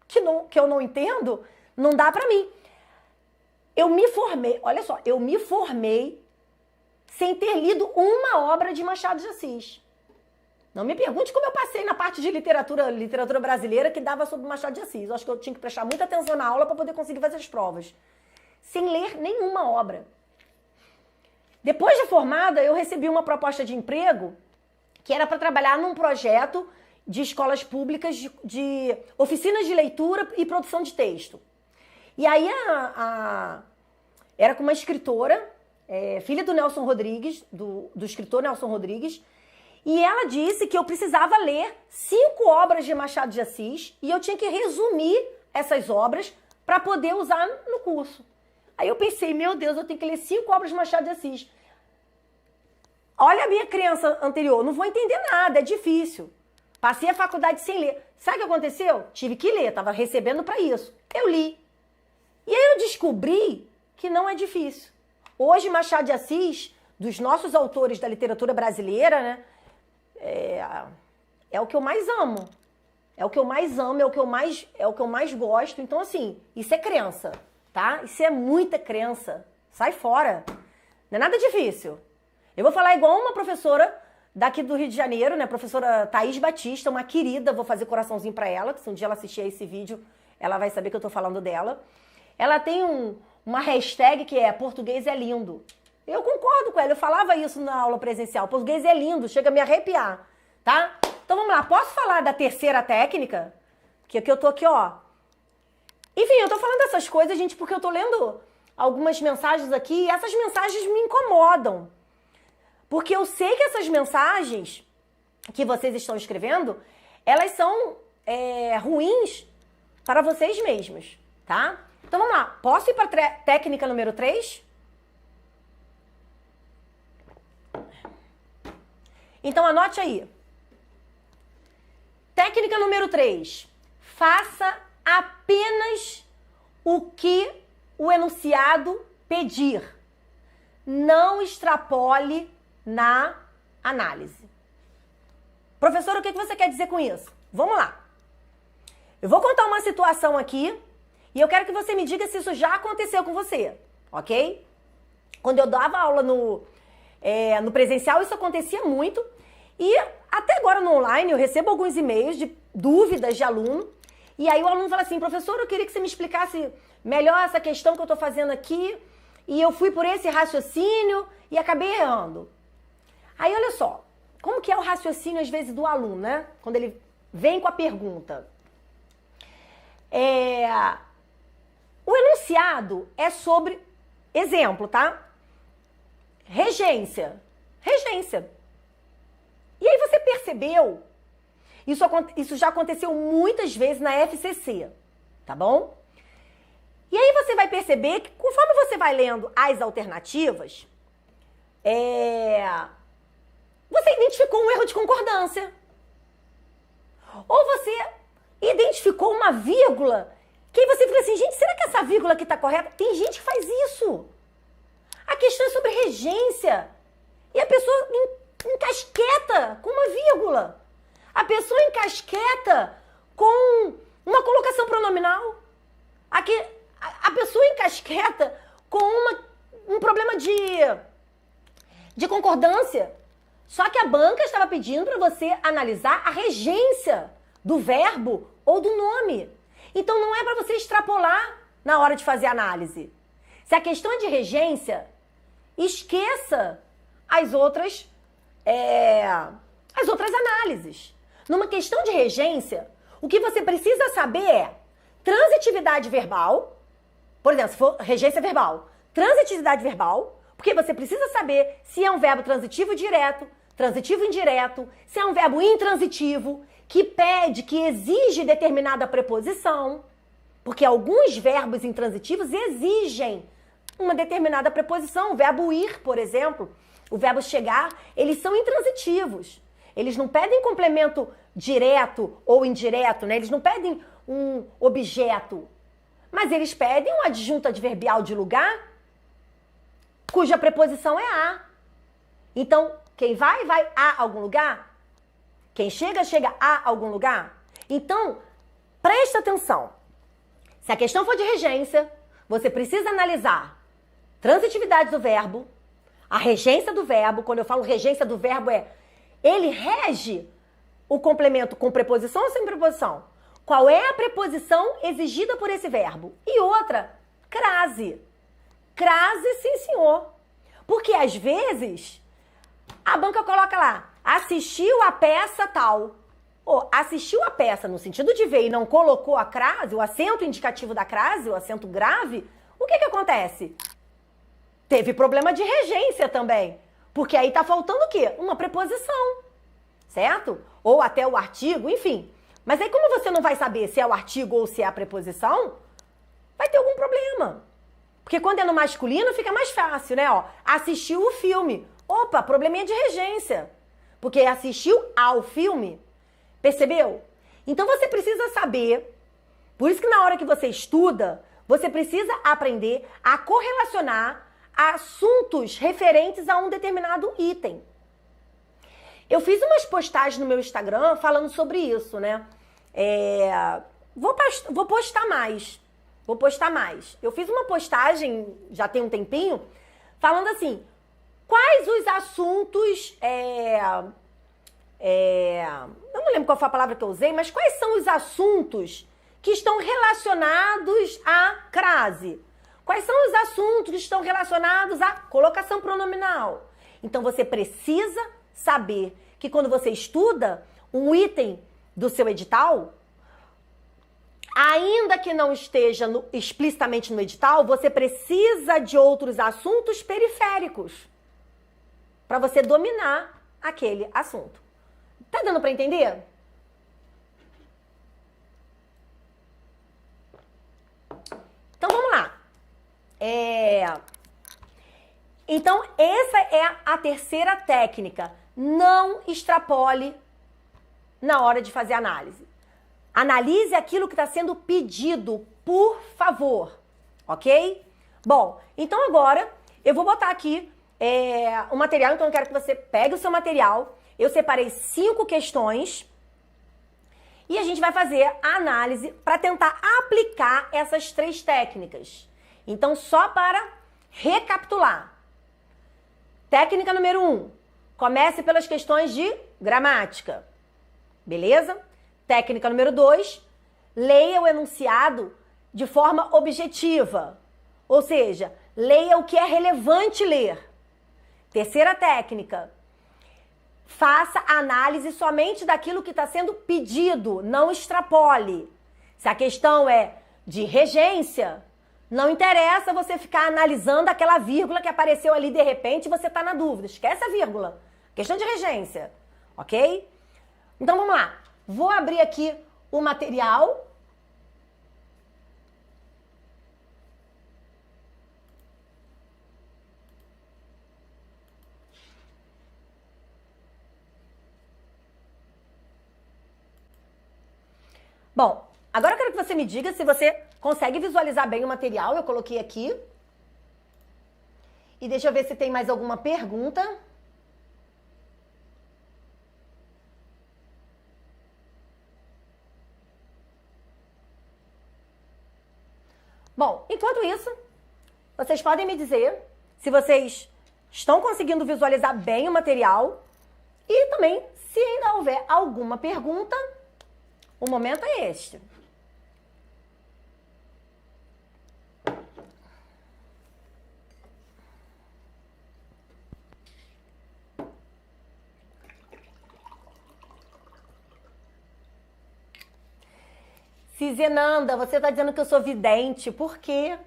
que eu não entendo, não dá para mim. Eu me formei, olha só, eu me formei sem ter lido uma obra de Machado de Assis. Não me pergunte como eu passei na parte de literatura brasileira que dava sobre Machado de Assis. Eu acho que eu tinha que prestar muita atenção na aula para poder conseguir fazer as provas. Sem ler nenhuma obra. Depois de formada, eu recebi uma proposta de emprego que era para trabalhar num projeto de escolas públicas de oficinas de leitura e produção de texto. E aí era com uma escritora, filha do Nelson Rodrigues, do escritor Nelson Rodrigues, e ela disse que eu precisava ler 5 obras de Machado de Assis e eu tinha que resumir essas obras para poder usar no curso. Aí eu pensei, meu Deus, eu tenho que ler 5 obras de Machado de Assis. Olha a minha crença anterior, não vou entender nada, é difícil. Passei a faculdade sem ler. Sabe o que aconteceu? Tive que ler, estava recebendo para isso. Eu li. E aí eu descobri que não é difícil. Hoje, Machado de Assis, dos nossos autores da literatura brasileira, né, é o que eu mais amo. É o que eu mais amo, é o que eu mais gosto. Então, assim, isso é crença, tá? Isso é muita crença. Sai fora. Não é nada difícil. Eu vou falar igual uma professora daqui do Rio de Janeiro, né? Professora Thaís Batista, uma querida. Vou fazer coraçãozinho pra ela, que se um dia ela assistir a esse vídeo, ela vai saber que eu tô falando dela. Ela tem uma hashtag que é português é lindo. Eu concordo com ela, eu falava isso na aula presencial. Português é lindo, chega a me arrepiar, tá? Então vamos lá, posso falar da terceira técnica? Que eu tô aqui, ó. Enfim, eu tô falando dessas coisas, gente, porque eu tô lendo algumas mensagens aqui e essas mensagens me incomodam. Porque eu sei que essas mensagens que vocês estão escrevendo, elas são ruins para vocês mesmos, tá? Então vamos lá, posso ir para técnica número 3? Então anote aí. Técnica número 3. Faça apenas o que o enunciado pedir. Não extrapole na análise. Professor, o que você quer dizer com isso? Vamos lá. Eu vou contar uma situação aqui e eu quero que você me diga se isso já aconteceu com você, ok? Quando eu dava aula no presencial, isso acontecia muito. E até agora no online eu recebo alguns e-mails de dúvidas de aluno. E aí o aluno fala assim, professor, eu queria que você me explicasse melhor essa questão que eu estou fazendo aqui. E eu fui por esse raciocínio e acabei errando. Aí olha só, como que é o raciocínio às vezes do aluno, né? Quando ele vem com a pergunta. O enunciado é sobre, exemplo, tá? Regência. Regência. E aí você percebeu, isso já aconteceu muitas vezes na FCC, tá bom? E aí você vai perceber que conforme você vai lendo as alternativas, você identificou um erro de concordância. Ou você identificou uma vírgula, que aí você fica assim, gente, será que essa vírgula aqui tá correta? Tem gente que faz isso. A questão é sobre regência. E a pessoa encasqueta com uma vírgula. A pessoa encasqueta com uma colocação pronominal. A pessoa encasqueta com um problema de concordância. Só que a banca estava pedindo para você analisar a regência do verbo ou do nome. Então não é para você extrapolar na hora de fazer análise. Se a questão é de regência, esqueça as outras análises. Numa questão de regência, o que você precisa saber é transitividade verbal, por exemplo, se for regência verbal, transitividade verbal, porque você precisa saber se é um verbo transitivo direto, transitivo indireto, se é um verbo intransitivo, que exige determinada preposição, porque alguns verbos intransitivos exigem uma determinada preposição. O verbo ir, por exemplo, o verbo chegar, eles são intransitivos. Eles não pedem complemento direto ou indireto, né? Eles não pedem um objeto, mas eles pedem um adjunto adverbial de lugar, cuja preposição é a. Então, quem vai a algum lugar. Quem chega a algum lugar. Então, presta atenção. Se a questão for de regência, você precisa analisar transitividade do verbo, a regência do verbo. Quando eu falo regência do verbo ele rege o complemento com preposição ou sem preposição? Qual é a preposição exigida por esse verbo? E outra, crase. Crase, sim, senhor. Porque às vezes a banca coloca lá, assistiu a peça tal. Assistiu a peça no sentido de ver e não colocou a crase, o acento indicativo da crase, o acento grave, o que acontece? Teve problema de regência também. Porque aí tá faltando o quê? Uma preposição, certo? Ou até o artigo, enfim. Mas aí como você não vai saber se é o artigo ou se é a preposição, vai ter algum problema. Porque quando é no masculino fica mais fácil, né? Assistiu o filme. Opa, probleminha de regência. Porque assistiu ao filme. Percebeu? Então você precisa saber, por isso que na hora que você estuda, você precisa aprender a correlacionar assuntos referentes a um determinado item. Eu fiz umas postagens no meu Instagram falando sobre isso, né? Vou postar mais. Eu fiz uma postagem, já tem um tempinho, falando assim, quais os assuntos... eu não lembro qual foi a palavra que eu usei, mas quais são os assuntos que estão relacionados à crase? Quais são os assuntos que estão relacionados à colocação pronominal? Então você precisa saber que quando você estuda um item do seu edital, ainda que não esteja explicitamente no edital, você precisa de outros assuntos periféricos para você dominar aquele assunto. Tá dando para entender? Então vamos lá. Então essa é a terceira técnica. Não extrapole na hora de fazer análise. Analise aquilo que está sendo pedido, por favor, ok? Bom, então agora eu vou botar aqui o material, então eu quero que você pegue o seu material. Eu separei 5 questões e a gente vai fazer a análise para tentar aplicar essas 3 técnicas. Então, só para recapitular. Técnica número 1. Comece pelas questões de gramática. Beleza? Técnica número 2. Leia o enunciado de forma objetiva. Ou seja, leia o que é relevante ler. Terceira técnica. Faça a análise somente daquilo que está sendo pedido. Não extrapole. Se a questão é de regência, não interessa você ficar analisando aquela vírgula que apareceu ali de repente e você está na dúvida. Esquece a vírgula. Questão de regência. Ok? Então vamos lá. Vou abrir aqui o material. Bom, agora eu quero que você me diga se você consegue visualizar bem o material. Eu coloquei aqui. E deixa eu ver se tem mais alguma pergunta. Bom, enquanto isso, vocês podem me dizer se vocês estão conseguindo visualizar bem o material e também se ainda houver alguma pergunta, o momento é este. Cizenanda, você tá dizendo que eu sou vidente. Por quê?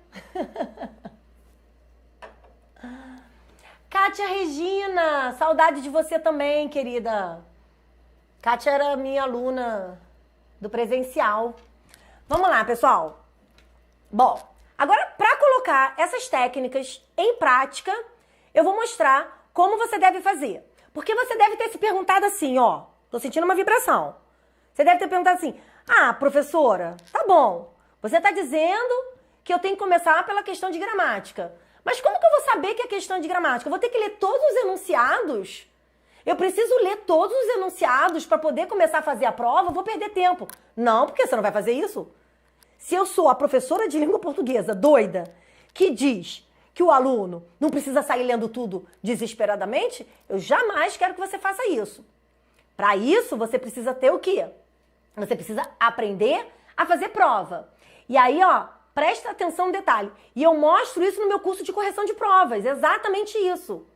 Kátia Regina, saudade de você também, querida. Kátia era minha aluna do presencial. Vamos lá, pessoal. Bom, agora para colocar essas técnicas em prática, eu vou mostrar como você deve fazer. Porque você deve ter se perguntado assim, ó. Tô sentindo uma vibração. Você deve ter perguntado assim: ah, professora, tá bom. Você tá dizendo que eu tenho que começar pela questão de gramática. Mas como que eu vou saber que é questão de gramática? Eu vou ter que ler todos os enunciados? Eu preciso ler todos os enunciados para poder começar a fazer a prova? Eu vou perder tempo. Não, porque você não vai fazer isso. Se eu sou a professora de língua portuguesa doida que diz que o aluno não precisa sair lendo tudo desesperadamente, eu jamais quero que você faça isso. Para isso, você precisa ter o quê? Você precisa aprender a fazer prova. E aí, ó, presta atenção no detalhe. E eu mostro isso no meu curso de correção de provas. Exatamente isso.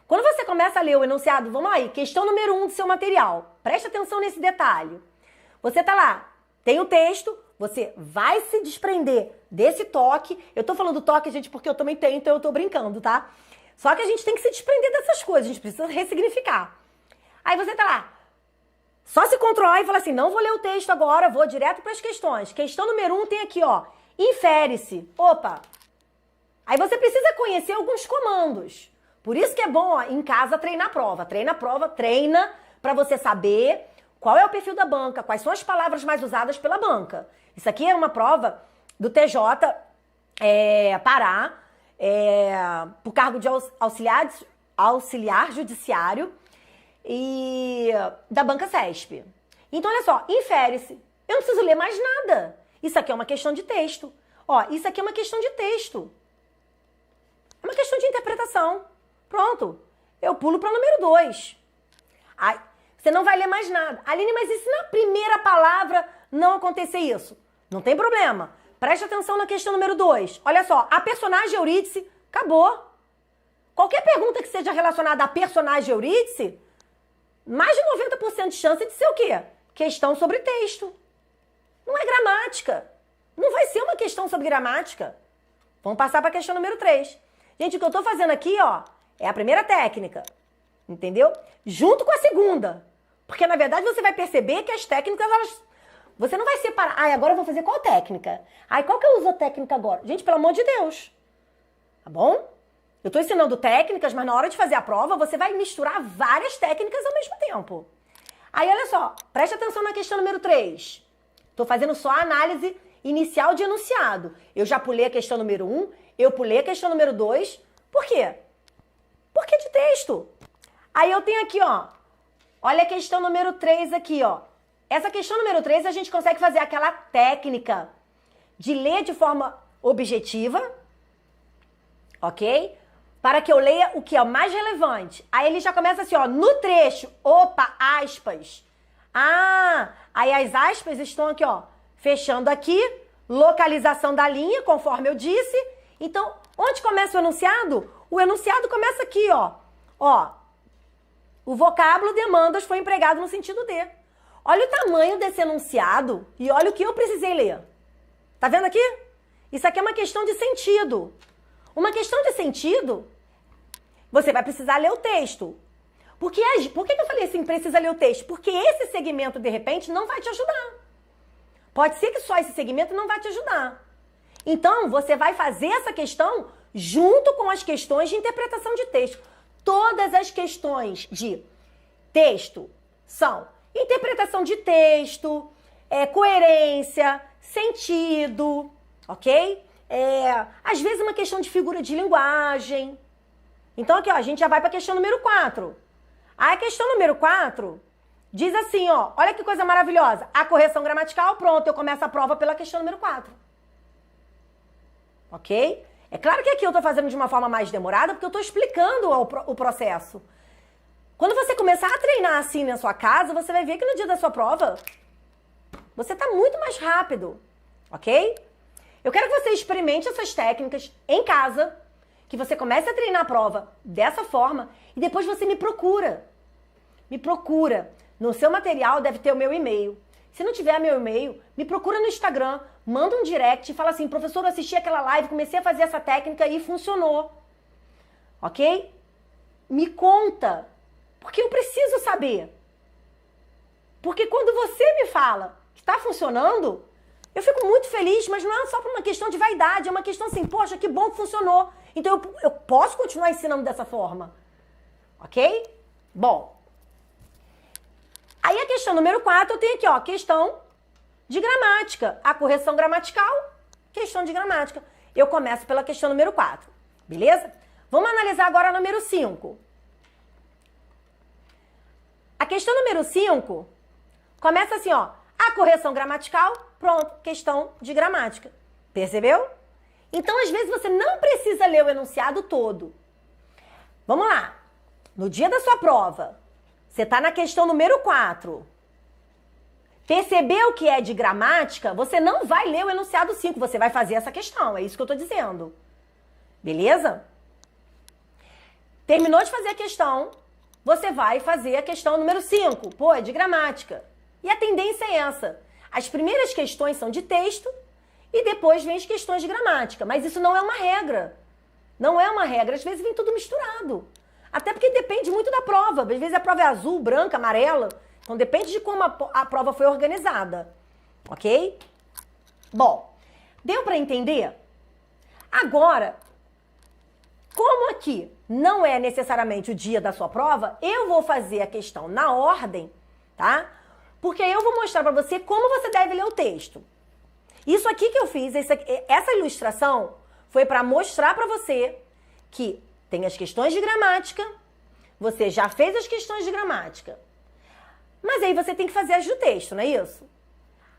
Quando você começa a ler o enunciado, vamos aí, questão número 1 do seu material. Presta atenção nesse detalhe. Você tá lá, tem o texto, você vai se desprender desse toque. Eu tô falando toque, gente, porque eu também tenho, então eu tô brincando, tá? Só que a gente tem que se desprender dessas coisas, a gente precisa ressignificar. Aí você tá lá, só se controlar e falar assim, não vou ler o texto agora, vou direto para as questões. Questão número 1 tem aqui, ó, infere-se. Opa! Aí você precisa conhecer alguns comandos. Por isso que é bom, ó, em casa treinar a prova. Treina a prova, treina para você saber qual é o perfil da banca, quais são as palavras mais usadas pela banca. Isso aqui é uma prova do TJ Pará, por cargo de auxiliar judiciário, e da banca CESP. Então, olha só, infere-se. Eu não preciso ler mais nada. Isso aqui é uma questão de texto. Ó, isso aqui é uma questão de texto. É uma questão de interpretação. Pronto. Eu pulo para o número 2. Aí, você não vai ler mais nada. Aline, mas e se na primeira palavra não acontecer isso? Não tem problema. Preste atenção na questão número 2. Olha só, a personagem Eurídice, acabou. Qualquer pergunta que seja relacionada à personagem Eurídice, mais de 90% de chance de ser o quê? Questão sobre texto. Não é gramática. Não vai ser uma questão sobre gramática. Vamos passar para a questão número 3. Gente, o que eu estou fazendo aqui, ó, é a primeira técnica. Entendeu? Junto com a segunda. Porque, na verdade, você vai perceber que as técnicas, elas... Você não vai separar. Ai, agora eu vou fazer qual técnica? Ai, qual que eu uso a técnica agora? Gente, pelo amor de Deus. Tá bom? Eu estou ensinando técnicas, mas na hora de fazer a prova, você vai misturar várias técnicas ao mesmo tempo. Aí, olha só, preste atenção na questão número 3. Estou fazendo só a análise inicial de enunciado. Eu já pulei a questão número 1, eu pulei a questão número 2. Por quê? Porque de texto. Aí eu tenho aqui, ó. Olha a questão número 3 aqui, ó. Essa questão número 3 a gente consegue fazer aquela técnica de ler de forma objetiva, ok? Para que eu leia o que é o mais relevante. Aí ele já começa assim, ó, no trecho, opa, aspas. Ah, aí as aspas estão aqui, ó, fechando aqui, localização da linha, conforme eu disse. Então, onde começa o enunciado? O enunciado começa aqui, ó. Ó, o vocábulo demandas foi empregado no sentido de. Olha o tamanho desse enunciado e olha o que eu precisei ler. Tá vendo aqui? Isso aqui é uma questão de sentido. Uma questão de sentido, você vai precisar ler o texto. Por que eu falei assim, precisa ler o texto? Porque esse segmento, de repente, não vai te ajudar. Pode ser que só esse segmento não vai te ajudar. Então, você vai fazer essa questão junto com as questões de interpretação de texto. Todas as questões de texto são interpretação de texto, coerência, sentido, ok? Às vezes uma questão de figura de linguagem. Então aqui, ó, a gente já vai para a questão número 4. Aí a questão número 4 diz assim, ó, olha que coisa maravilhosa. A correção gramatical, pronto, eu começo a prova pela questão número 4. Ok? É claro que aqui eu estou fazendo de uma forma mais demorada, porque eu estou explicando o processo. Quando você começar a treinar assim na sua casa, você vai ver que no dia da sua prova, você está muito mais rápido, ok? Eu quero que você experimente essas técnicas em casa, que você comece a treinar a prova dessa forma e depois você me procura. Me procura. No seu material deve ter o meu e-mail. Se não tiver meu e-mail, me procura no Instagram, manda um direct e fala assim, professor, eu assisti aquela live, comecei a fazer essa técnica e funcionou. Ok? Me conta, porque eu preciso saber. Porque quando você me fala que está funcionando, eu fico muito feliz, mas não é só por uma questão de vaidade, é uma questão assim, poxa, que bom que funcionou. Então eu posso continuar ensinando dessa forma. Ok? Bom. Aí a questão número 4, eu tenho aqui, ó, questão de gramática. A correção gramatical, questão de gramática. Eu começo pela questão número 4, beleza? Vamos analisar agora a número 5. A questão número 5 começa assim, ó. A correção gramatical, pronto, questão de gramática. Percebeu? Então, às vezes, você não precisa ler o enunciado todo. Vamos lá. No dia da sua prova, você está na questão número 4. Percebeu que é de gramática? Você não vai ler o enunciado 5, você vai fazer essa questão. É isso que eu estou dizendo. Beleza? Terminou de fazer a questão, você vai fazer a questão número 5. Pô, é de gramática. E a tendência é essa. As primeiras questões são de texto e depois vem as questões de gramática. Mas isso não é uma regra. Não é uma regra. Às vezes vem tudo misturado. Até porque depende muito da prova. Às vezes a prova é azul, branca, amarela. Então depende de como a prova foi organizada. Ok? Bom, deu para entender? Agora, como aqui não é necessariamente o dia da sua prova, eu vou fazer a questão na ordem, tá? Porque eu vou mostrar para você como você deve ler o texto. Isso aqui que eu fiz, essa ilustração, foi para mostrar para você que tem as questões de gramática, você já fez as questões de gramática, mas aí você tem que fazer as do texto, não é isso?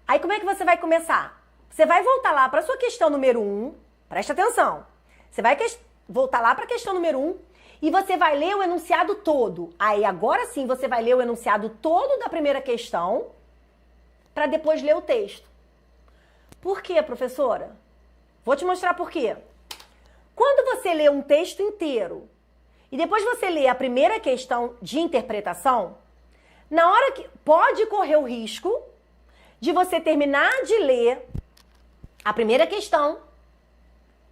Aí como é que você vai começar? Você vai voltar lá para a sua questão número 1, presta atenção, você vai voltar lá para a questão número 1 e você vai ler o enunciado todo. Aí agora sim você vai ler o enunciado todo da primeira questão para depois ler o texto. Por quê, professora? Vou te mostrar por quê. Quando você lê um texto inteiro e depois você lê a primeira questão de interpretação, na hora que pode correr o risco de você terminar de ler a primeira questão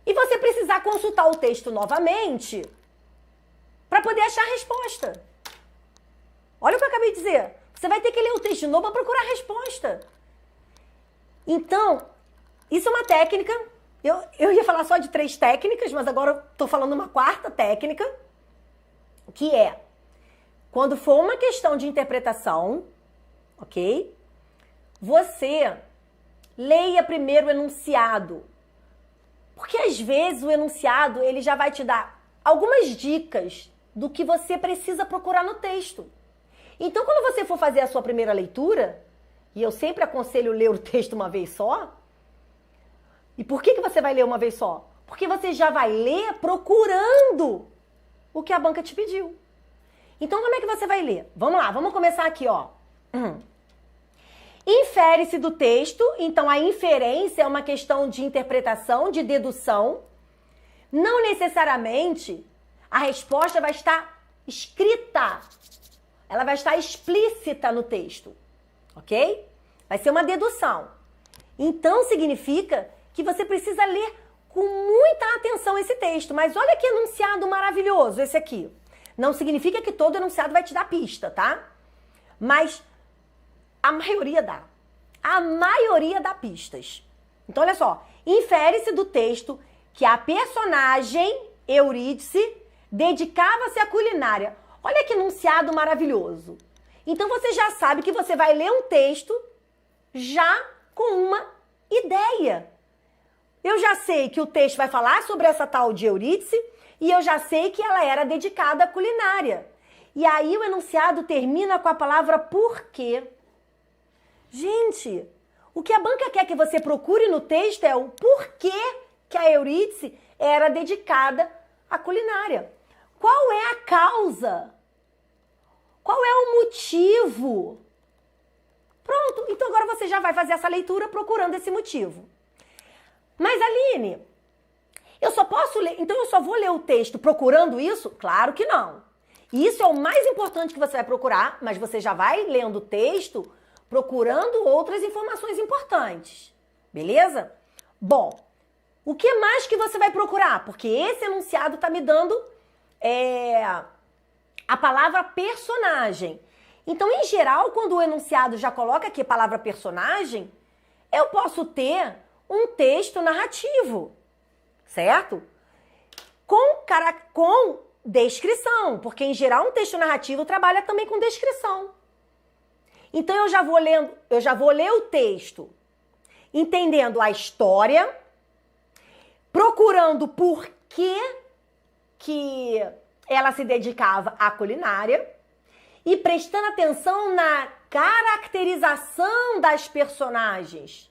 e você precisar consultar o texto novamente para poder achar a resposta. Olha o que eu acabei de dizer. Você vai ter que ler o texto de novo para procurar a resposta. Então, isso é uma técnica. Eu ia falar só de 3 técnicas, mas agora eu estou falando uma 4ª técnica, que é, quando for uma questão de interpretação, ok? Você leia primeiro o enunciado. Porque às vezes o enunciado, ele já vai te dar algumas dicas do que você precisa procurar no texto. Então, quando você for fazer a sua primeira leitura, e eu sempre aconselho ler o texto uma vez só, e por que você vai ler uma vez só? Porque você já vai ler procurando o que a banca te pediu. Então, como é que você vai ler? Vamos lá, vamos começar aqui, ó. Infere-se do texto, então a inferência é uma questão de interpretação, de dedução. Não necessariamente a resposta vai estar escrita, ela vai estar explícita no texto, ok? Vai ser uma dedução. Então significa que você precisa ler com muita atenção esse texto. Mas olha que enunciado maravilhoso esse aqui. Não significa que todo enunciado vai te dar pista, tá? Mas a maioria dá. A maioria dá pistas. Então, olha só. Infere-se do texto que a personagem Eurídice dedicava-se à culinária. Olha que enunciado maravilhoso. Então, você já sabe que você vai ler um texto já com uma ideia. Eu já sei que o texto vai falar sobre essa tal de Eurídice e eu já sei que ela era dedicada à culinária. E aí o enunciado termina com a palavra porquê. Gente, o que a banca quer que você procure no texto é o porquê que a Eurídice era dedicada à culinária. Qual é a causa? Qual é o motivo? Pronto, então agora você já vai fazer essa leitura procurando esse motivo. Mas, Aline, eu só posso ler, então eu só vou ler o texto procurando isso? Claro que não. Isso é o mais importante que você vai procurar, mas você já vai lendo o texto procurando outras informações importantes. Beleza? Bom, o que mais que você vai procurar? Porque esse enunciado está me dando a palavra personagem. Então, em geral, quando o enunciado já coloca aqui a palavra personagem, eu posso ter um texto narrativo, certo? Com descrição, porque em geral um texto narrativo trabalha também com descrição. Então eu já vou ler o texto, entendendo a história, procurando por que ela se dedicava à culinária e prestando atenção na caracterização das personagens,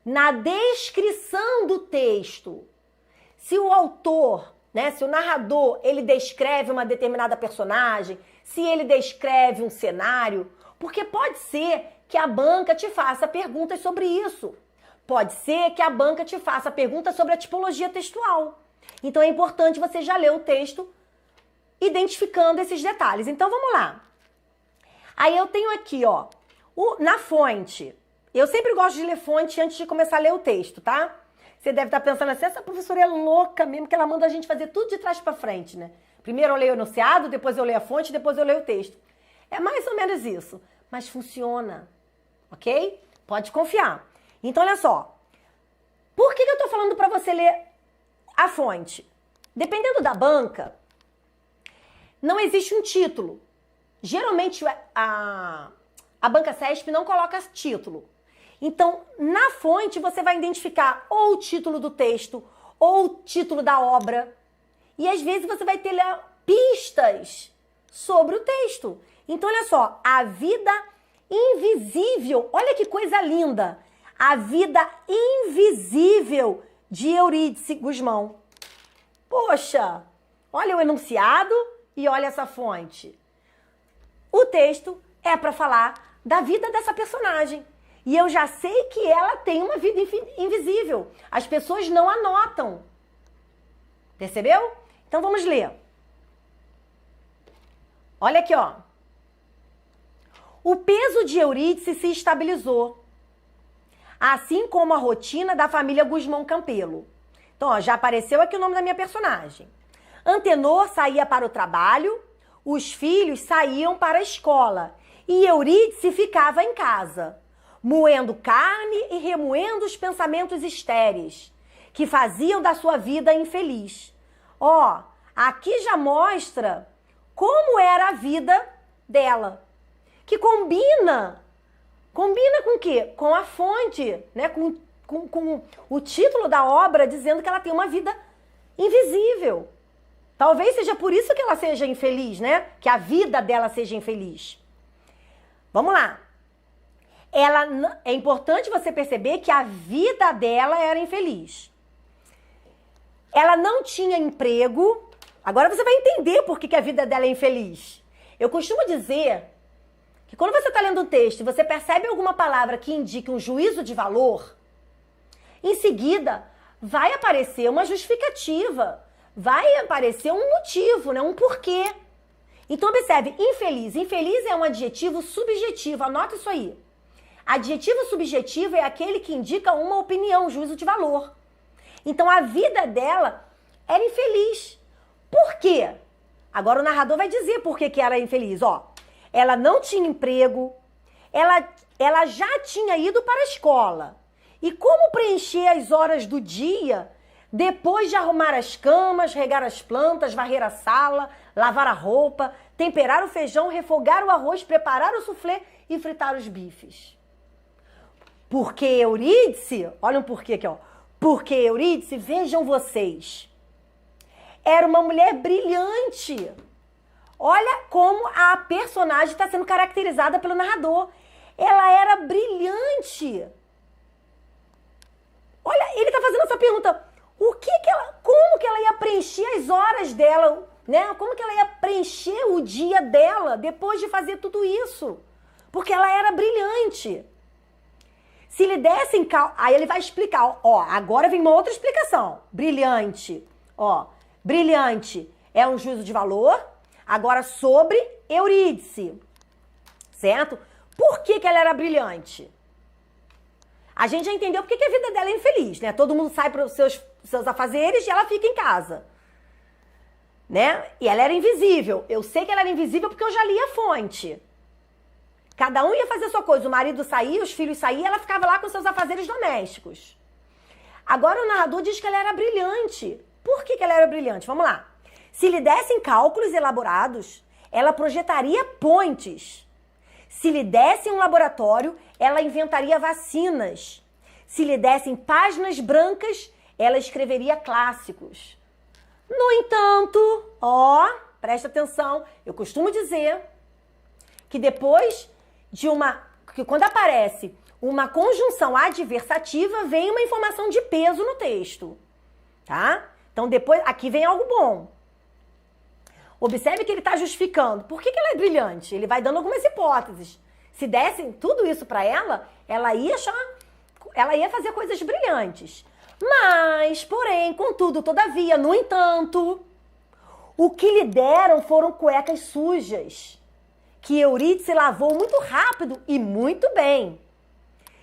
na descrição do texto. Se o autor, se o narrador, ele descreve uma determinada personagem, se ele descreve um cenário, porque pode ser que a banca te faça perguntas sobre isso. Pode ser que a banca te faça perguntas sobre a tipologia textual. Então é importante você já ler o texto identificando esses detalhes. Então vamos lá. Aí eu tenho aqui, ó, na fonte. Eu sempre gosto de ler fonte antes de começar a ler o texto, tá? Você deve estar pensando assim, essa professora é louca mesmo, que ela manda a gente fazer tudo de trás para frente, né? Primeiro eu leio o enunciado, depois eu leio a fonte, depois eu leio o texto. É mais ou menos isso, mas funciona, ok? Pode confiar. Então, olha só. Por que eu tô falando para você ler a fonte? Dependendo da banca, não existe um título. Geralmente, a banca CESP não coloca título. Então, na fonte, você vai identificar ou o título do texto, ou o título da obra. E, às vezes, você vai ter pistas sobre o texto. Então, olha só. A vida invisível. Olha que coisa linda. A vida invisível de Eurídice Gusmão. Poxa, olha o enunciado e olha essa fonte. O texto é para falar da vida dessa personagem. E eu já sei que ela tem uma vida invisível. As pessoas não anotam. Percebeu? Então vamos ler. Olha aqui, ó. O peso de Eurídice se estabilizou, assim como a rotina da família Gusmão Campelo. Então, ó, já apareceu aqui o nome da minha personagem. Antenor saía para o trabalho, os filhos saíam para a escola e Eurídice ficava em casa, moendo carne e remoendo os pensamentos estéreis que faziam da sua vida infeliz. Ó, aqui já mostra como era a vida dela, que combina Combina com o quê? Com a fonte, né? Com o título da obra dizendo que ela tem uma vida invisível. Talvez seja por isso que ela seja infeliz, né? Que a vida dela seja infeliz. Vamos lá. É importante você perceber que a vida dela era infeliz. Ela não tinha emprego. Agora você vai entender por que a vida dela é infeliz. Eu costumo dizer que quando você está lendo um texto e você percebe alguma palavra que indique um juízo de valor, em seguida vai aparecer uma justificativa, vai aparecer um motivo, né? Um porquê. Então observe, infeliz. Infeliz é um adjetivo subjetivo, anota isso aí. Adjetivo subjetivo é aquele que indica uma opinião, um juízo de valor. Então a vida dela era infeliz. Por quê? Agora o narrador vai dizer por que era infeliz, ó. Ela não tinha emprego, ela já tinha ido para a escola. E como preencher as horas do dia depois de arrumar as camas, regar as plantas, varrer a sala, lavar a roupa, temperar o feijão, refogar o arroz, preparar o soufflé e fritar os bifes? Porque Eurídice, olha um porquê aqui, ó. Porque Eurídice, vejam vocês, era uma mulher brilhante. Olha como a personagem está sendo caracterizada pelo narrador. Ela era brilhante. Olha, ele está fazendo essa pergunta. Como que ela ia preencher as horas dela, né? Como que ela ia preencher o dia dela depois de fazer tudo isso? Porque ela era brilhante. Se lhe dessem... Aí ele vai explicar. Ó, agora vem uma outra explicação. Brilhante. Ó, brilhante é um juízo de valor. Agora sobre Eurídice, certo? Por que ela era brilhante? A gente já entendeu porque que a vida dela é infeliz, né? Todo mundo sai para os seus afazeres e ela fica em casa, né? E ela era invisível. Eu sei que ela era invisível porque eu já li a fonte. Cada um ia fazer a sua coisa. O marido saía, os filhos saíam, ela ficava lá com seus afazeres domésticos. Agora o narrador diz que ela era brilhante. Por que ela era brilhante? Vamos lá. Se lhe dessem cálculos elaborados, ela projetaria pontes. Se lhe dessem um laboratório, ela inventaria vacinas. Se lhe dessem páginas brancas, ela escreveria clássicos. No entanto, ó, presta atenção, eu costumo dizer que depois de que quando aparece uma conjunção adversativa, vem uma informação de peso no texto, tá? Então depois, aqui vem algo bom. Observe que ele está justificando. Por que ela é brilhante? Ele vai dando algumas hipóteses. Se dessem tudo isso para ela, ela ia fazer coisas brilhantes. Mas, porém, contudo, todavia, no entanto, o que lhe deram foram cuecas sujas, que Eurídice lavou muito rápido e muito bem,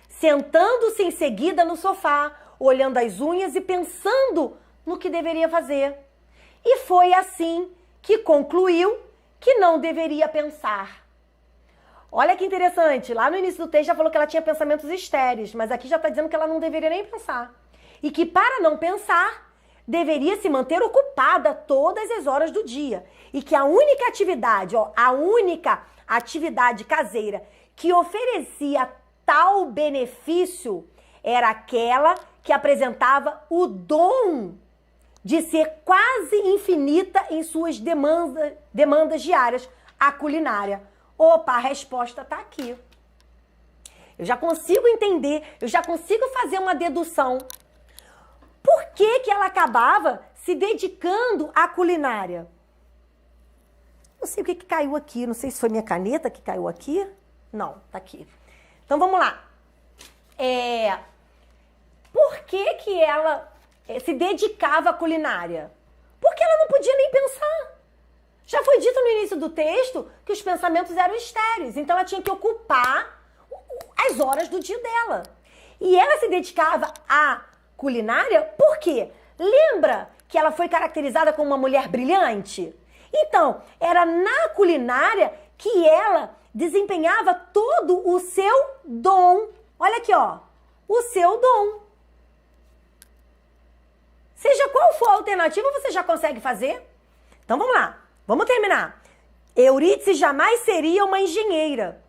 sentando-se em seguida no sofá, olhando as unhas e pensando no que deveria fazer. E foi assim que concluiu que não deveria pensar. Olha que interessante, lá no início do texto já falou que ela tinha pensamentos estéreis, mas aqui já está dizendo que ela não deveria nem pensar. E que para não pensar, deveria se manter ocupada todas as horas do dia. E que a única atividade caseira que oferecia tal benefício era aquela que apresentava o dom de ser quase infinita em suas demandas diárias, a culinária. Opa, a resposta está aqui. Eu já consigo entender, eu já consigo fazer uma dedução. Por que ela acabava se dedicando à culinária? Não sei o que caiu aqui, não sei se foi minha caneta que caiu aqui. Não, tá aqui. Então vamos lá. Por que ela se dedicava à culinária? Porque ela não podia nem pensar. Já foi dito no início do texto que os pensamentos eram estéreis, então ela tinha que ocupar as horas do dia dela. E ela se dedicava à culinária por quê? Lembra que ela foi caracterizada como uma mulher brilhante? Então, era na culinária que ela desempenhava todo o seu dom. Olha aqui, ó, o seu dom. Seja qual for a alternativa, você já consegue fazer? Então vamos lá, vamos terminar. Eurídice jamais seria uma engenheira.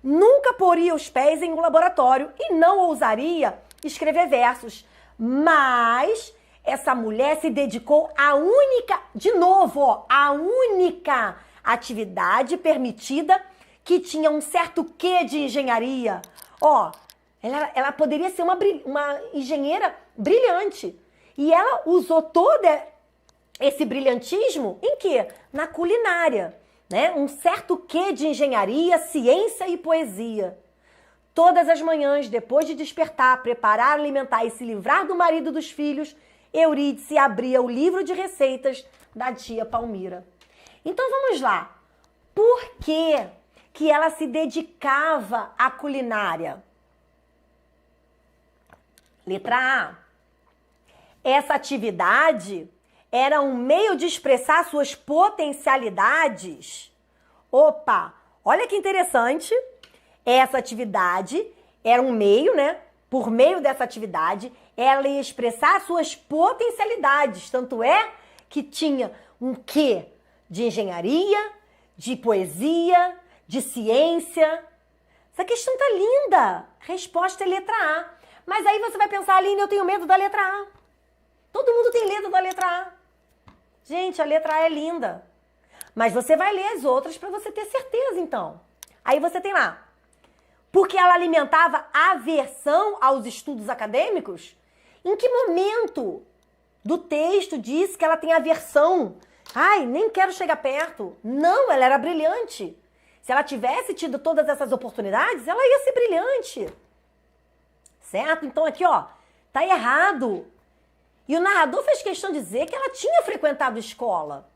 nunca poria os pés em um laboratório e não ousaria escrever versos. Mas essa mulher se dedicou à única, de novo, ó, à única atividade permitida que tinha um certo quê de engenharia. Ó, ela poderia ser uma engenheira brilhante. E ela usou todo esse brilhantismo em quê? Na culinária, né? Um certo quê de engenharia, ciência e poesia. Todas as manhãs, depois de despertar, preparar, alimentar e se livrar do marido e dos filhos, Eurídice abria o livro de receitas da tia Palmira. Então vamos lá. Por que ela se dedicava à culinária? Letra A. Essa atividade era um meio de expressar suas potencialidades. Opa, olha que interessante. Essa atividade era um meio, né? Por meio dessa atividade, ela ia expressar suas potencialidades. Tanto é que tinha um quê de engenharia, de poesia, de ciência. Essa questão tá linda. Resposta é letra A. Mas aí você vai pensar, Aline, eu tenho medo da letra A. Todo mundo tem medo da letra A. Gente, a letra A é linda. Mas você vai ler as outras para você ter certeza, então. Aí você tem lá. Porque ela alimentava aversão aos estudos acadêmicos? Em que momento do texto diz que ela tem aversão? Ai, nem quero chegar perto. Não, ela era brilhante. Se ela tivesse tido todas essas oportunidades, ela ia ser brilhante. Certo? Então aqui, ó, tá errado. E o narrador fez questão de dizer que ela tinha frequentado escola.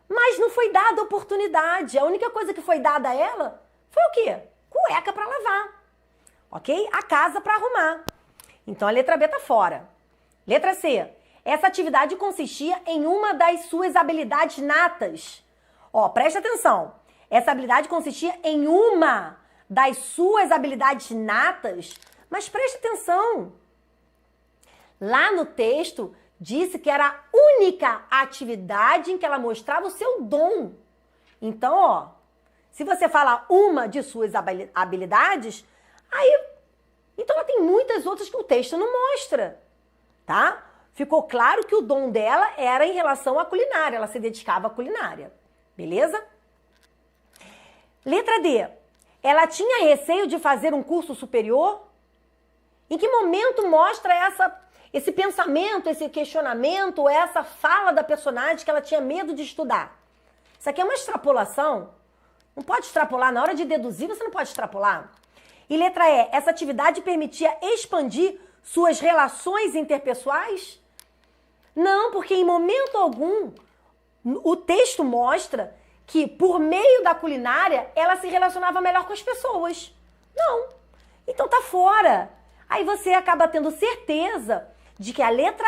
Mas não foi dada oportunidade. A única coisa que foi dada a ela foi o quê? Cueca para lavar. Ok? A casa para arrumar. Então a letra B tá fora. Letra C. Essa atividade consistia em uma das suas habilidades natas. Ó, presta atenção. Essa habilidade consistia em uma das suas habilidades natas. Mas preste atenção. Lá no texto, disse que era a única atividade em que ela mostrava o seu dom. Então, ó, se você falar uma de suas habilidades, aí, então ela tem muitas outras que o texto não mostra, tá? Ficou claro que o dom dela era em relação à culinária, ela se dedicava à culinária, beleza? Letra D. Ela tinha receio de fazer um curso superior? Em que momento mostra esse pensamento, esse questionamento, essa fala da personagem que ela tinha medo de estudar? Isso aqui é uma extrapolação. Não pode extrapolar. Na hora de deduzir, você não pode extrapolar. E letra E. Essa atividade permitia expandir suas relações interpessoais? Não, porque em momento algum o texto mostra que por meio da culinária ela se relacionava melhor com as pessoas. Não. Então tá fora. Aí você acaba tendo certeza de que a letra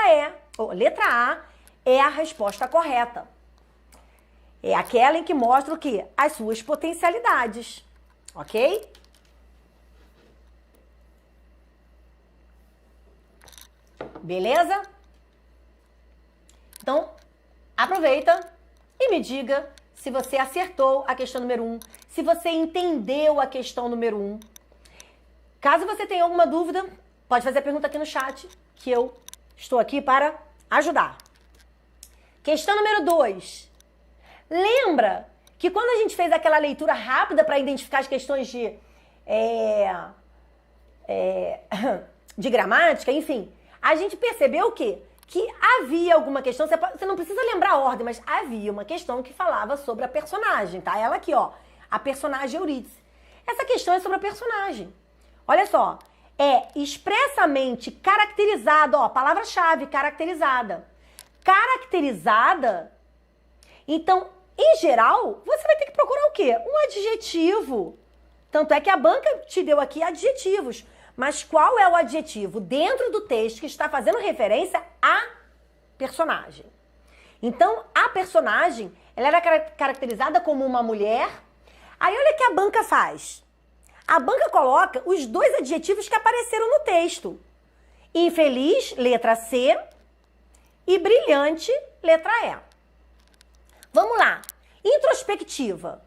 A é a resposta correta. É aquela em que mostra o quê? As suas potencialidades. Ok? Beleza? Então, aproveita e me diga se você acertou a questão número 1, se você entendeu a questão número 1. Caso você tenha alguma dúvida, pode fazer a pergunta aqui no chat, que eu estou aqui para ajudar. Questão número 2. Lembra que quando a gente fez aquela leitura rápida para identificar as questões de gramática, enfim, a gente percebeu o quê? Que havia alguma questão, você não precisa lembrar a ordem, mas havia uma questão que falava sobre a personagem, tá? Ela aqui, ó, a personagem Eurídice. Essa questão é sobre a personagem. Olha só, é expressamente caracterizada, ó, palavra-chave, caracterizada. Caracterizada, então, em geral, você vai ter que procurar o quê? Um adjetivo. Tanto é que a banca te deu aqui adjetivos. Mas qual é o adjetivo dentro do texto que está fazendo referência à personagem? Então, a personagem, ela era caracterizada como uma mulher. Aí, olha o que a banca faz. A banca coloca os dois adjetivos que apareceram no texto. Infeliz, letra C, e brilhante, letra E. Vamos lá. Introspectiva.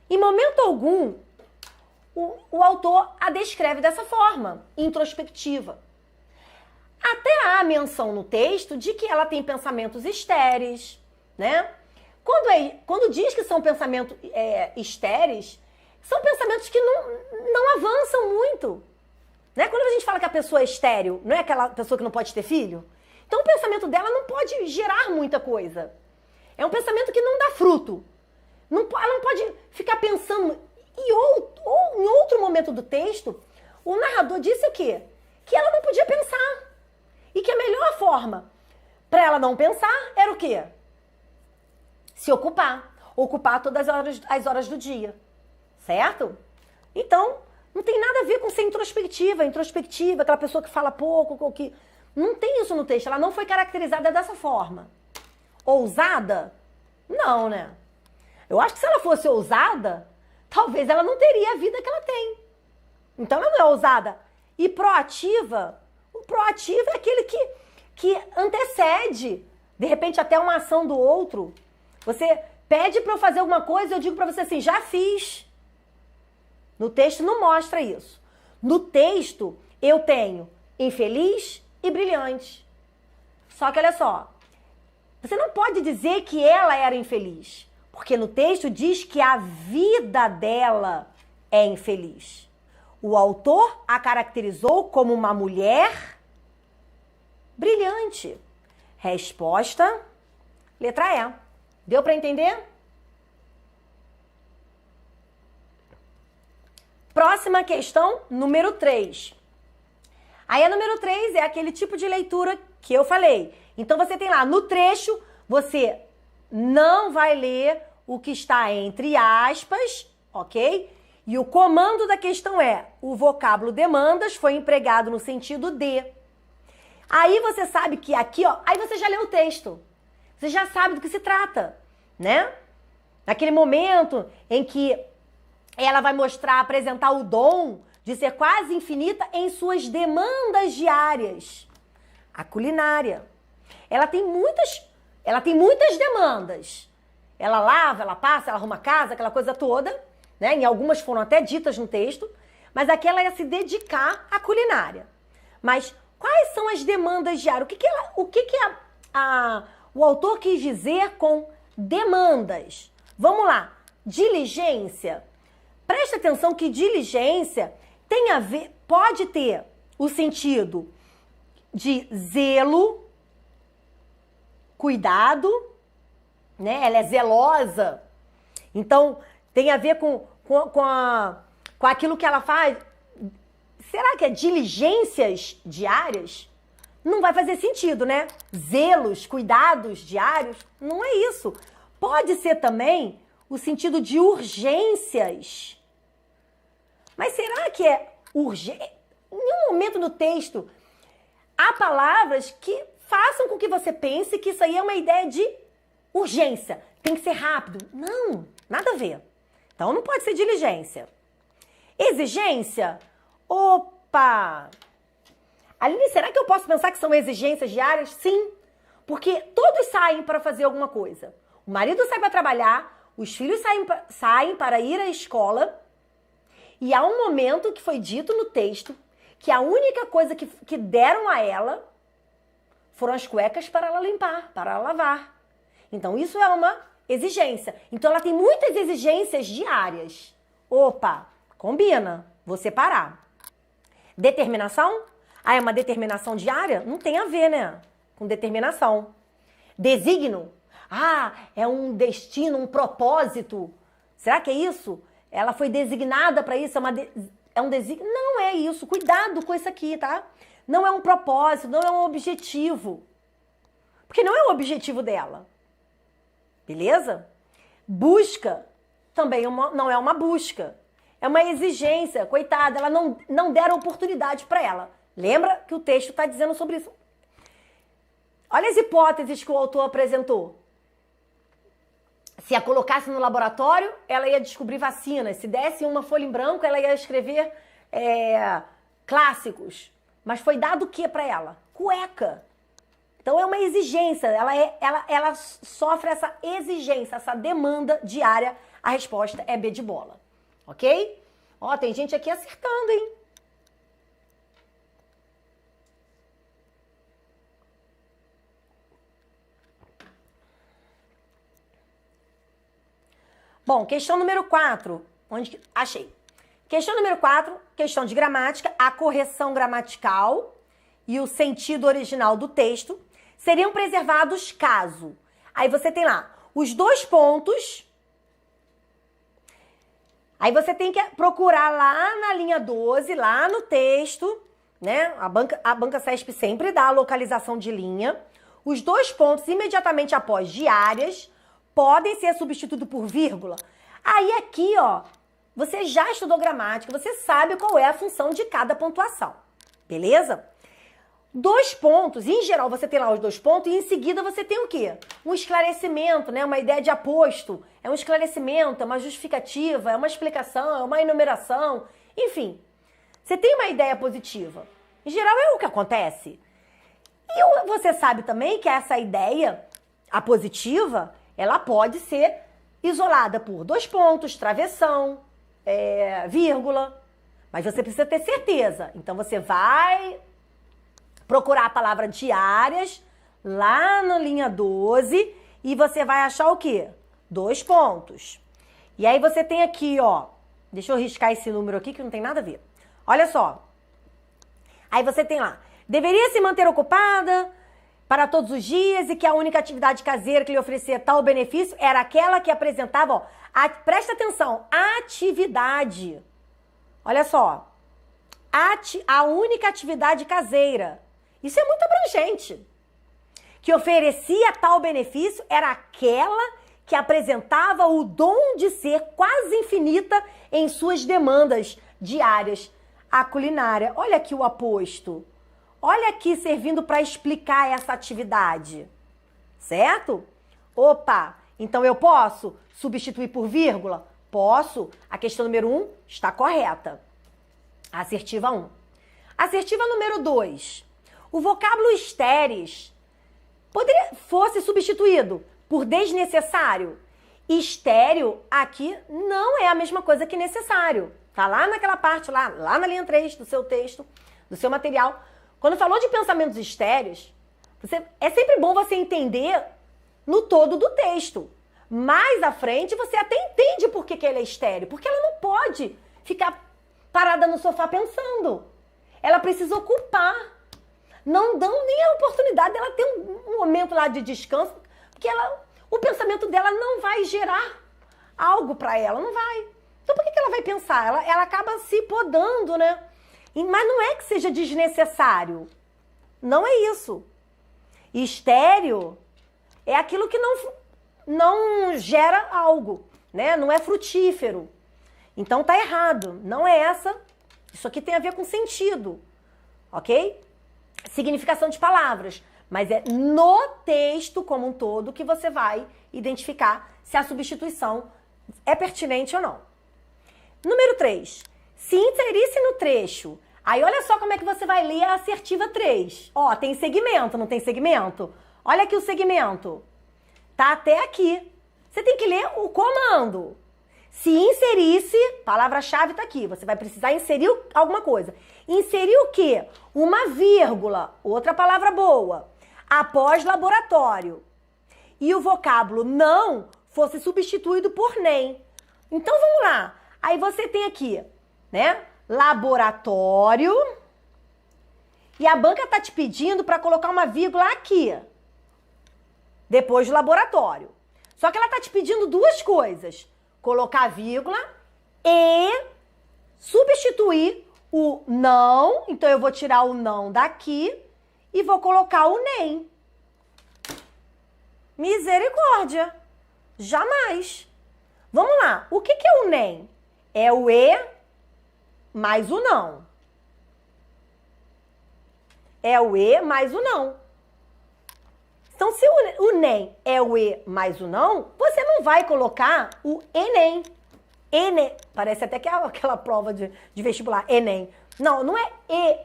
Em momento algum, o autor a descreve dessa forma, introspectiva. Até há menção no texto de que ela tem pensamentos estéreis, né? Quando diz que são pensamentos estéreis, são pensamentos que não avançam muito. Né? Quando a gente fala que a pessoa é estéril, não é aquela pessoa que não pode ter filho? Então o pensamento dela não pode gerar muita coisa. É um pensamento que não dá fruto. Ela não pode ficar pensando. Ou em outro momento do texto, o narrador disse o quê? Que ela não podia pensar. E que a melhor forma para ela não pensar era o quê? Se ocupar. Ocupar todas as horas do dia. Certo? Então, não tem nada a ver com ser introspectiva, aquela pessoa que fala pouco, que... Não tem isso no texto. Ela não foi caracterizada dessa forma. Ousada? Não, né? Eu acho que se ela fosse ousada, talvez ela não teria a vida que ela tem. Então ela não é ousada. E proativa? O proativo é aquele que antecede, de repente, até uma ação do outro. Você pede para eu fazer alguma coisa, eu digo para você assim, já fiz. No texto não mostra isso. No texto, eu tenho infeliz e brilhante. Só que olha só, você não pode dizer que ela era infeliz, porque no texto diz que a vida dela é infeliz. O autor a caracterizou como uma mulher brilhante. Resposta, letra E. Deu para entender? Próxima questão, número 3. Aí a número 3 é aquele tipo de leitura que eu falei. Então você tem lá, no trecho, você não vai ler o que está entre aspas, ok? E o comando da questão é, o vocábulo demandas foi empregado no sentido de. Aí você sabe que aqui, ó, aí você já leu o texto. Você já sabe do que se trata, né? Naquele momento em que ela vai apresentar o dom de ser quase infinita em suas demandas diárias. A culinária. Ela tem muitas demandas. Ela lava, ela passa, ela arruma a casa, aquela coisa toda, né? Em algumas foram até ditas no texto, mas aqui ela ia se dedicar à culinária. Mas quais são as demandas diárias? O que o autor quis dizer com demandas? Vamos lá. Diligência. Presta atenção que diligência tem a ver, pode ter o sentido de zelo, cuidado, né? Ela é zelosa. Então, tem a ver com aquilo que ela faz. Será que é diligências diárias? Não vai fazer sentido, né? Zelos, cuidados diários, não é isso. Pode ser também o sentido de urgências. Mas será que é urgente? Em um momento no texto, há palavras que façam com que você pense que isso aí é uma ideia de urgência. Tem que ser rápido. Não, nada a ver. Então não pode ser diligência. Exigência? Opa! Aline, será que eu posso pensar que são exigências diárias? Sim, porque todos saem para fazer alguma coisa. O marido sai para trabalhar, os filhos saem para ir à escola, e há um momento que foi dito no texto que a única coisa que deram a ela foram as cuecas para ela limpar, para ela lavar. Então isso é uma exigência. Então ela tem muitas exigências diárias. Opa, combina, vou separar. Determinação? Ah, é uma determinação diária? Não tem a ver, né? Com determinação. Designo? Ah, é um destino, um propósito. Será que é isso? Ela foi designada para isso? É um designo? Não é isso. Cuidado com isso aqui, tá? Não é um propósito, não é um objetivo. Porque não é o objetivo dela. Beleza? Busca também não é uma busca. É uma exigência. Coitada, ela não deram oportunidade para ela. Lembra que o texto está dizendo sobre isso. Olha as hipóteses que o autor apresentou. Se a colocasse no laboratório, ela ia descobrir vacinas. Se desse uma folha em branco, ela ia escrever clássicos. Mas foi dado o que para ela? Cueca. Então é uma exigência. Ela sofre essa exigência, essa demanda diária. A resposta é B de bola. Ok? Ó, tem gente aqui acertando, hein? Bom, questão número 4. Achei. Questão número 4, questão de gramática, a correção gramatical e o sentido original do texto seriam preservados caso. Aí você tem lá os 2 pontos. Aí você tem que procurar lá na linha 12, lá no texto, né? A banca CESP sempre dá a localização de linha. Os 2 pontos imediatamente após diárias podem ser substituídos por vírgula. Aí aqui, ó, você já estudou gramática, você sabe qual é a função de cada pontuação, beleza? 2 pontos, em geral você tem lá os 2 pontos e em seguida você tem o quê? Um esclarecimento, né? Uma ideia de aposto, é um esclarecimento, é uma justificativa, é uma explicação, é uma enumeração, enfim. Você tem uma ideia positiva. Em geral é o que acontece. E você sabe também que essa ideia, a positiva, ela pode ser isolada por 2 pontos, travessão, vírgula. Mas você precisa ter certeza. Então você vai procurar a palavra diárias lá na linha 12 e você vai achar o quê? 2 pontos. E aí você tem aqui, ó, deixa eu riscar esse número aqui que não tem nada a ver. Olha só. Aí você tem lá, deveria se manter ocupada para todos os dias e que a única atividade caseira que lhe oferecia tal benefício era aquela que apresentava, ó, presta atenção, atividade. Olha só, a única atividade caseira. Isso é muito abrangente. Que oferecia tal benefício era aquela que apresentava o dom de ser quase infinita em suas demandas diárias. A culinária, olha aqui o aposto. Olha aqui servindo para explicar essa atividade, certo? Opa, então eu posso substituir por vírgula? Posso. A questão número 1 está correta. Assertiva 1. Assertiva número 2. O vocábulo estéreis fosse substituído por desnecessário. Estéreo aqui não é a mesma coisa que necessário. Tá lá naquela parte, lá na linha 3 do seu texto, do seu material. Quando falou de pensamentos estéreos, é sempre bom você entender no todo do texto. Mais à frente, você até entende por que ele é estéreo. Porque ela não pode ficar parada no sofá pensando. Ela precisa ocupar. Não dão nem a oportunidade dela ter um momento lá de descanso, porque o pensamento dela não vai gerar algo para ela, não vai. Então por que ela vai pensar? Ela acaba se podando, né? Mas não é que seja desnecessário. Não é isso. Estéreo é aquilo que não gera algo, né? Não é frutífero. Então tá errado. Não é essa. Isso aqui tem a ver com sentido, ok? Significação de palavras. Mas é no texto como um todo que você vai identificar se a substituição é pertinente ou não. Número 3. Se inserisse no trecho. Aí olha só como é que você vai ler a assertiva 3. Ó, tem segmento, não tem segmento? Olha aqui o segmento. Tá até aqui. Você tem que ler o comando. Se inserisse, palavra-chave tá aqui. Você vai precisar inserir alguma coisa. Inserir o quê? Uma vírgula, outra palavra boa, após laboratório. E o vocábulo não fosse substituído por nem. Então vamos lá. Aí você tem aqui, né? Laboratório. E a banca tá te pedindo para colocar uma vírgula aqui. Depois do laboratório. Só que ela tá te pedindo 2 coisas. Colocar vírgula e substituir o não. Então eu vou tirar o não daqui e vou colocar o nem. Misericórdia. Jamais. Vamos lá. O que é o nem? É o e mais o não. É o e mais o não. Então, se o nem é o e mais o não, você não vai colocar o enem. Enem. Parece até que é aquela prova de vestibular, enem. Não, não é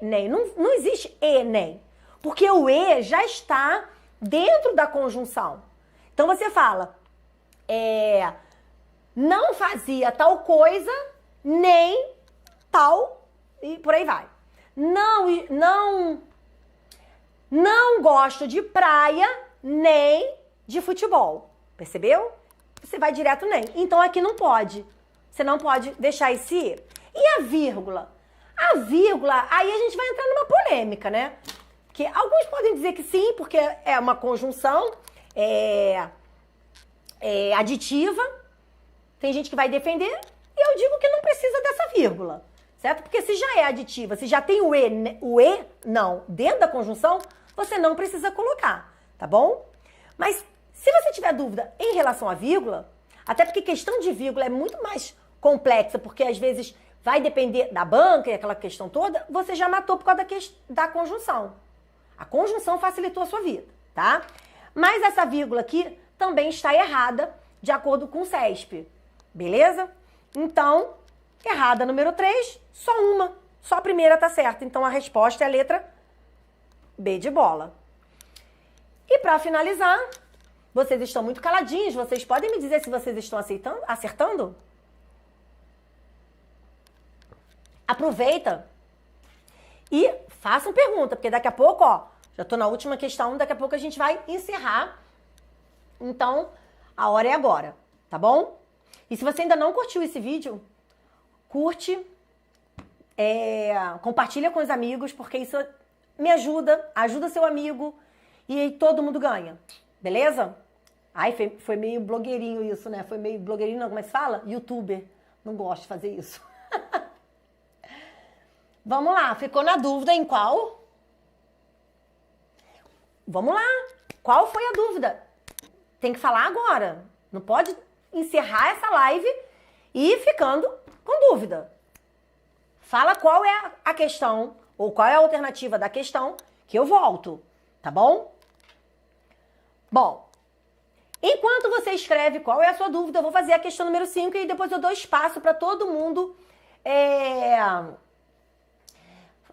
enem. Não existe enem. Porque o e já está dentro da conjunção. Então, você fala, não fazia tal coisa, nem tal, e por aí vai. Não gosto de praia nem de futebol. Percebeu? Você vai direto nem. Então aqui não pode. Você não pode deixar esse E. E a vírgula? A vírgula, aí a gente vai entrar numa polêmica, né? Que alguns podem dizer que sim, porque é uma conjunção aditiva. Tem gente que vai defender e eu digo que não precisa dessa vírgula, certo? Porque se já é aditiva, se já tem o E não, dentro da conjunção, você não precisa colocar, tá bom? Mas se você tiver dúvida em relação à vírgula, até porque questão de vírgula é muito mais complexa, porque às vezes vai depender da banca e aquela questão toda, você já matou por causa da conjunção. A conjunção facilitou a sua vida, tá? Mas essa vírgula aqui também está errada, de acordo com o CESP, beleza? Então, errada número 3, só uma. Só a primeira tá certa. Então, a resposta é a letra B de bola. E para finalizar, vocês estão muito caladinhos. Vocês podem me dizer se vocês estão acertando? Aproveita e façam pergunta, porque daqui a pouco, ó, já tô na última questão, daqui a pouco a gente vai encerrar. Então, a hora é agora, tá bom? E se você ainda não curtiu esse vídeo, curte, compartilha com os amigos, porque isso me ajuda seu amigo e aí todo mundo ganha, beleza? Ai, foi meio blogueirinho isso, né? Foi meio blogueirinho, não, como é que se fala? Youtuber. Não gosto de fazer isso. Vamos lá, ficou na dúvida em qual? Vamos lá, qual foi a dúvida? Tem que falar agora, não pode encerrar essa live e ficando com dúvida. Fala qual é a questão, ou qual é a alternativa da questão, que eu volto, tá bom? Bom, enquanto você escreve qual é a sua dúvida, eu vou fazer a questão número 5 e depois eu dou espaço para todo mundo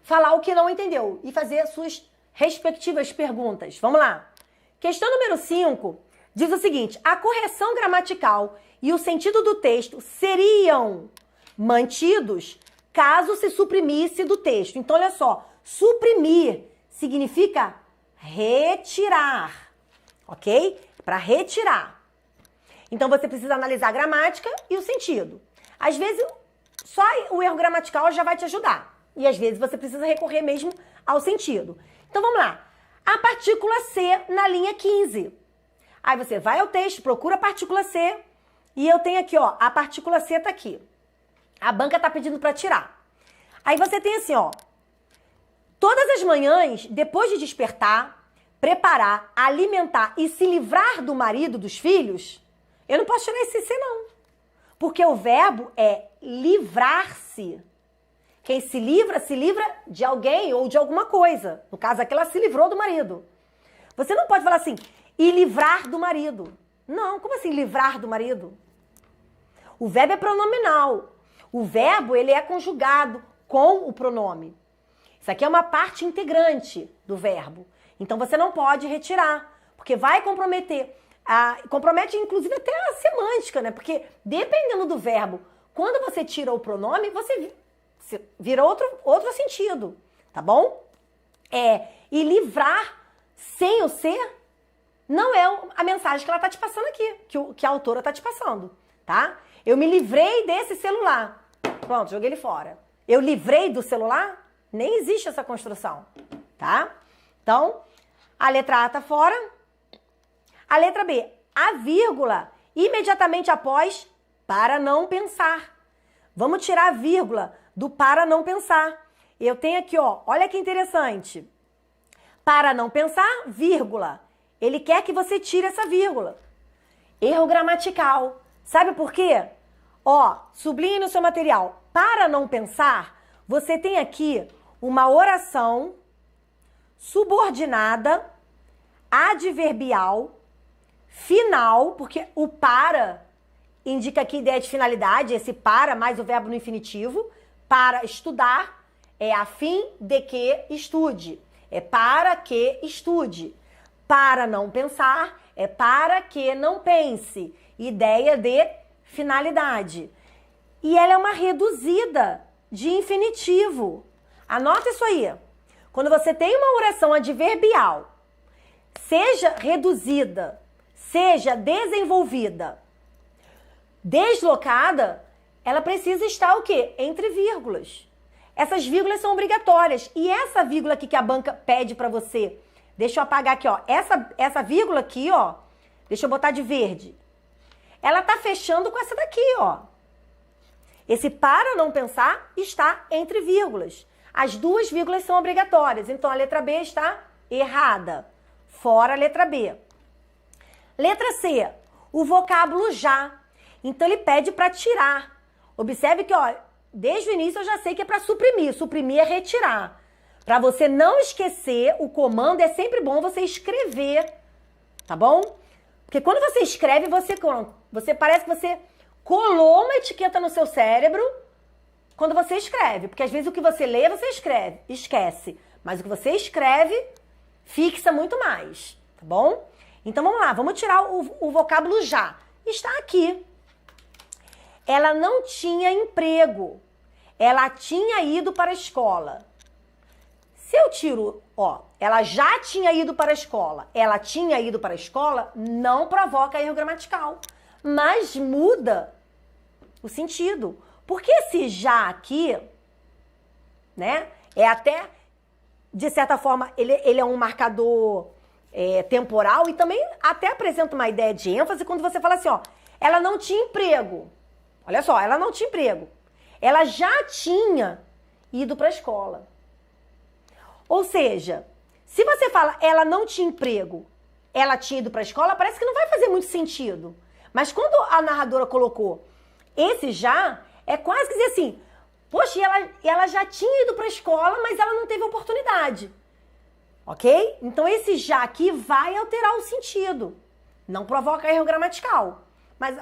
falar o que não entendeu e fazer as suas respectivas perguntas. Vamos lá. Questão número 5 diz o seguinte: a correção gramatical e o sentido do texto seriam mantidos caso se suprimisse do texto. Então, olha só, suprimir significa retirar, ok? Para retirar. Então, você precisa analisar a gramática e o sentido. Às vezes, só o erro gramatical já vai te ajudar. E às vezes você precisa recorrer mesmo ao sentido. Então vamos lá. A partícula C na linha 15. Aí você vai ao texto, procura a partícula C. E eu tenho aqui, ó, a partícula C tá aqui. A banca tá pedindo para tirar. Aí você tem assim, ó. Todas as manhãs, depois de despertar, preparar, alimentar e se livrar do marido, dos filhos, eu não posso tirar esse C não. Porque o verbo é livrar-se. Quem se livra de alguém ou de alguma coisa. No caso aqui, ela se livrou do marido. Você não pode falar assim, e livrar do marido. Não, como assim livrar do marido? O verbo é pronominal. O verbo, ele é conjugado com o pronome. Isso aqui é uma parte integrante do verbo. Então, você não pode retirar, porque vai comprometer. Compromete, inclusive, até a semântica, né? Porque, dependendo do verbo, quando você tira o pronome, você vira outro sentido, tá bom? E livrar sem o ser não é a mensagem que ela tá te passando aqui, que a autora tá te passando, tá? Eu me livrei desse celular. Pronto, joguei ele fora. Eu livrei do celular? Nem existe essa construção, tá? Então, a letra A tá fora. A letra B, a vírgula imediatamente após para não pensar. Vamos tirar a vírgula do para não pensar. Eu tenho aqui, ó, olha que interessante. Para não pensar, vírgula. Ele quer que você tire essa vírgula. Erro gramatical. Sabe por quê? Ó, sublinhe no seu material. Para não pensar, você tem aqui uma oração subordinada, adverbial, final, porque o para indica aqui ideia de finalidade, esse para mais o verbo no infinitivo. Para estudar é a fim de que estude. É para que estude. Para não pensar é para que não pense. Ideia de finalidade. E ela é uma reduzida de infinitivo. Anota isso aí. Quando você tem uma oração adverbial, seja reduzida, seja desenvolvida, deslocada, ela precisa estar o quê? Entre vírgulas. Essas vírgulas são obrigatórias. E essa vírgula aqui que a banca pede para você, deixa eu apagar aqui, ó. Essa vírgula aqui, ó, deixa eu botar de verde. Ela tá fechando com essa daqui, ó. Esse para não pensar está entre vírgulas. As duas vírgulas são obrigatórias. Então, a letra B está errada. Fora a letra B. Letra C, o vocábulo já. Então, ele pede para tirar. Observe que, ó, desde o início eu já sei que é para suprimir. Suprimir é retirar. Para você não esquecer, o comando é sempre bom você escrever, tá bom? Porque quando você escreve, você parece que você colou uma etiqueta no seu cérebro quando você escreve. Porque às vezes o que você lê, você esquece. Mas o que você escreve, fixa muito mais, tá bom? Então vamos lá, vamos tirar o vocábulo já. Está aqui. Ela não tinha emprego. Ela tinha ido para a escola. Se eu tiro, ó, ela já tinha ido para a escola, ela tinha ido para a escola, não provoca erro gramatical, mas muda o sentido. Porque esse já aqui, né, é até, de certa forma, ele é um marcador temporal e também até apresenta uma ideia de ênfase quando você fala assim, ó, ela não tinha emprego. Olha só, ela não tinha emprego. Ela já tinha ido para a escola. Ou seja, se você fala ela não tinha emprego, ela tinha ido para a escola, parece que não vai fazer muito sentido. Mas quando a narradora colocou esse já, é quase que dizer assim, poxa, ela já tinha ido para a escola, mas ela não teve oportunidade. Ok? Então esse já aqui vai alterar o sentido. Não provoca erro gramatical. Mas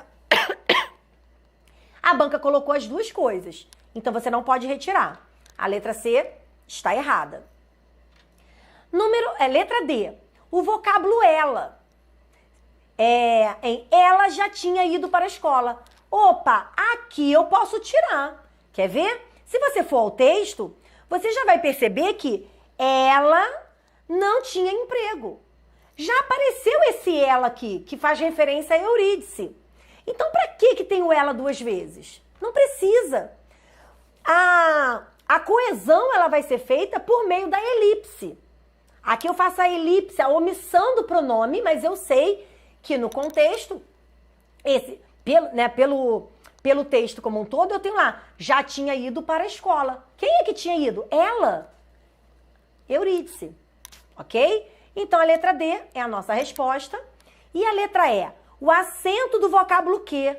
a banca colocou as duas coisas. Então você não pode retirar. A letra C está errada. Letra D. O vocábulo ela. Ela já tinha ido para a escola. Opa, aqui eu posso tirar. Quer ver? Se você for ao texto, você já vai perceber que ela não tinha emprego. Já apareceu esse ela aqui, que faz referência a Eurídice. Então, para que tem o ela duas vezes? Não precisa. A coesão ela vai ser feita por meio da elipse. Aqui eu faço a elipse, a omissão do pronome, mas eu sei que no contexto, pelo texto como um todo, eu tenho lá, já tinha ido para a escola. Quem é que tinha ido? Ela. Eurídice. Ok? Então a letra D é a nossa resposta. E a letra E, o acento do vocábulo que.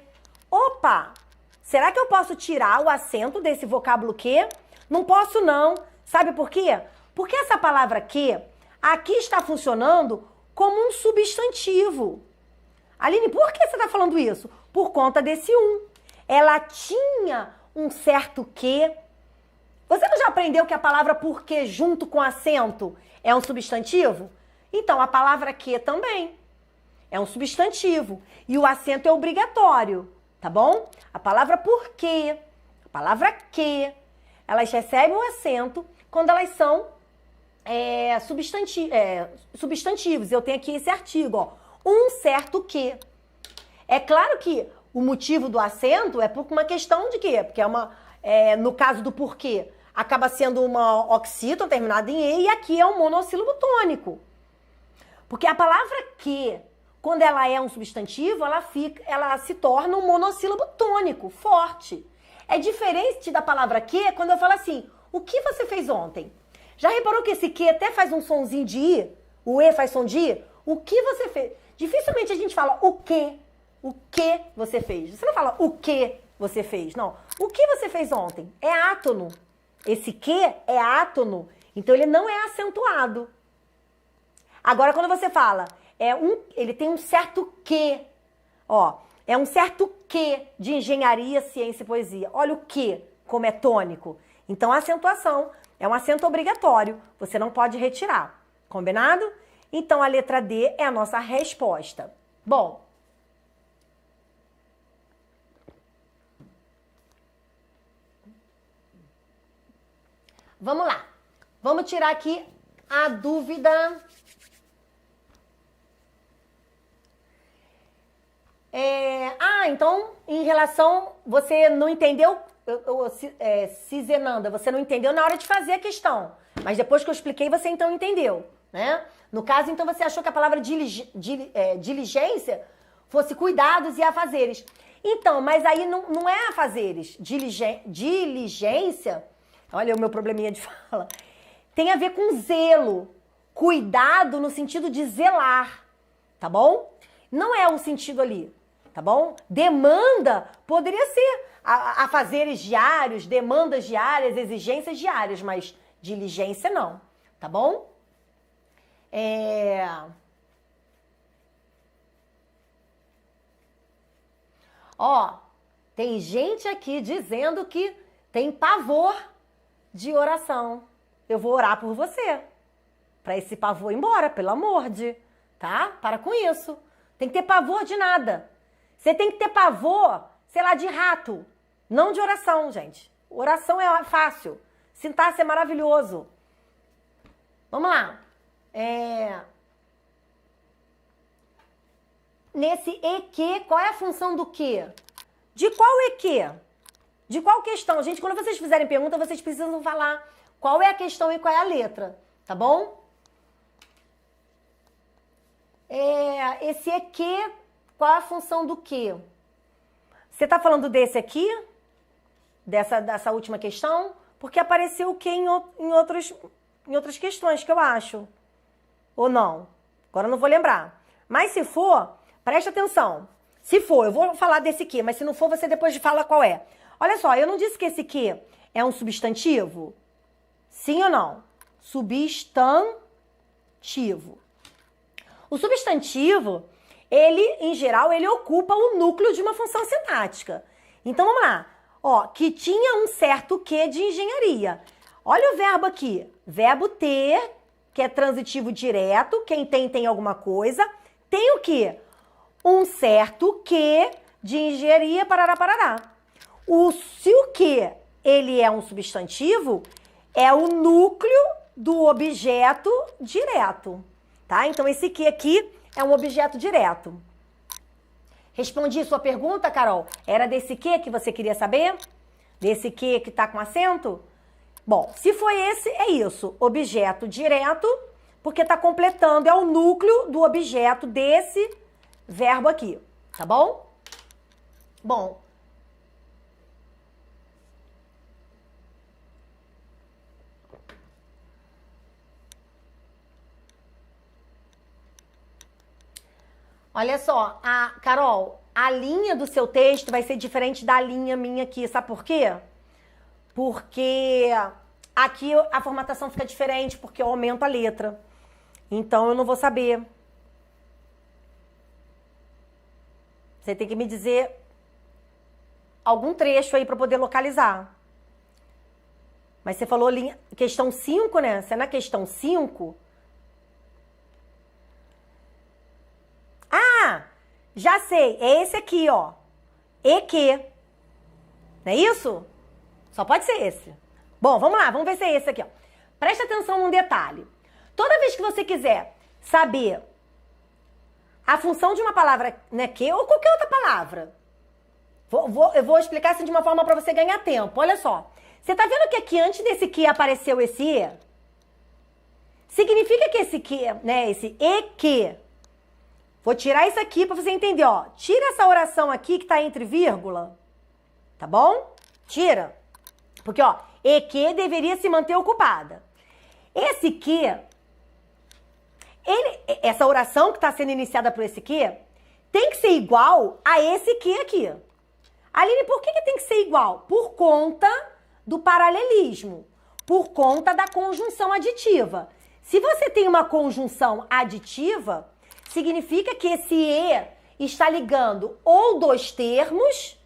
Opa! Será que eu posso tirar o acento desse vocábulo que? Não posso não. Sabe por quê? Porque essa palavra que aqui está funcionando como um substantivo. Aline, por que você está falando isso? Por conta desse um. Ela tinha um certo que. Você não já aprendeu que a palavra porque junto com acento é um substantivo? Então, a palavra que também é um substantivo. E o acento é obrigatório, tá bom? A palavra porque, a palavra que, elas recebem o acento quando elas são substantivos. Eu tenho aqui esse artigo, ó. Um certo que. É claro que o motivo do acento é por uma questão de quê? Porque no caso do porquê, acaba sendo uma oxítona terminada em E e aqui é um monossílabo tônico. Porque a palavra que, quando ela é um substantivo, ela se torna um monossílabo tônico, forte. É diferente da palavra que quando eu falo assim, o que você fez ontem? Já reparou que esse que até faz um sonzinho de I? O E faz som de I? O que você fez? Dificilmente a gente fala o que você fez. Você não fala o que você fez, não. O que você fez ontem? É átono. Esse que é átono, então ele não é acentuado. Agora, quando você fala, ele tem um certo que, ó, é um certo que de engenharia, ciência e poesia. Olha o que, como é tônico. Então, a acentuação é um acento obrigatório, você não pode retirar. Combinado? Então, a letra D é a nossa resposta. Bom, Vamos lá. Vamos tirar aqui a dúvida. Então, em relação, você não entendeu, Cizenanda, você não entendeu na hora de fazer a questão. Mas depois que eu expliquei, você então entendeu, né? No caso, então, você achou que a palavra diligência fosse cuidados e afazeres. Então, mas aí não é afazeres. Diligência, olha o meu probleminha de fala, tem a ver com zelo. Cuidado no sentido de zelar, tá bom? Não é o sentido ali, tá bom? Demanda poderia ser afazeres diários, demandas diárias, exigências diárias, mas diligência não, tá bom? Ó, tem gente aqui dizendo que tem pavor de oração. Eu vou orar por você, pra esse pavor ir embora, pelo amor de, tá? Para com isso. Tem que ter pavor de nada. Você tem que ter pavor, sei lá, de rato, não de oração, gente. Oração é fácil. Sintaxe é maravilhoso. Vamos lá. Nesse e que, qual é a função do que? De qual e que? De qual questão? Gente, quando vocês fizerem pergunta, vocês precisam falar qual é a questão e qual é a letra, tá bom? Esse e que, qual é a função do que? Você tá falando desse aqui? Dessa última questão? Porque apareceu o que em outras questões que eu acho. Ou não? Agora eu não vou lembrar. Mas se for, presta atenção. Se for, eu vou falar desse que, mas se não for, você depois fala qual é. Olha só, eu não disse que esse que é um substantivo? Sim ou não? Substantivo. O substantivo, ele, em geral, ele ocupa o núcleo de uma função sintática. Então, vamos lá. Ó, que tinha um certo quê de engenharia. Olha o verbo aqui. Verbo ter, que é transitivo direto. Quem tem alguma coisa. Tem o quê? Um certo quê de engenharia, parará, parará. Se o quê, ele é um substantivo, é o núcleo do objeto direto. Tá? Então, esse que aqui é um objeto direto. Respondi sua pergunta, Carol? Era desse que você queria saber? Desse que tá com acento? Bom, se foi esse, é isso. Objeto direto, porque tá completando, é o núcleo do objeto desse verbo aqui. Tá bom? Bom. Olha só, Carol, a linha do seu texto vai ser diferente da linha minha aqui, sabe por quê? Porque aqui a formatação fica diferente, porque eu aumento a letra. Então eu não vou saber. Você tem que me dizer algum trecho aí para poder localizar. Mas você falou questão 5, né? Se é na questão 5... Já sei, é esse aqui, ó. E que. Não é isso? Só pode ser esse. Bom, vamos lá, vamos ver se é esse aqui, ó. Presta atenção num detalhe. Toda vez que você quiser saber a função de uma palavra, né, que, ou qualquer outra palavra, eu vou explicar assim de uma forma para você ganhar tempo. Olha só. Você tá vendo que aqui antes desse que apareceu esse e? Significa que esse que, né, esse e que... Vou tirar isso aqui para você entender, ó. Tira essa oração aqui que tá entre vírgula, tá bom? Tira. Porque, ó, e que deveria se manter ocupada. Esse que, essa oração que tá sendo iniciada por esse que, tem que ser igual a esse que aqui. Aline, por que tem que ser igual? Por conta do paralelismo, por conta da conjunção aditiva. Se você tem uma conjunção aditiva, significa que esse e está ligando ou dois termos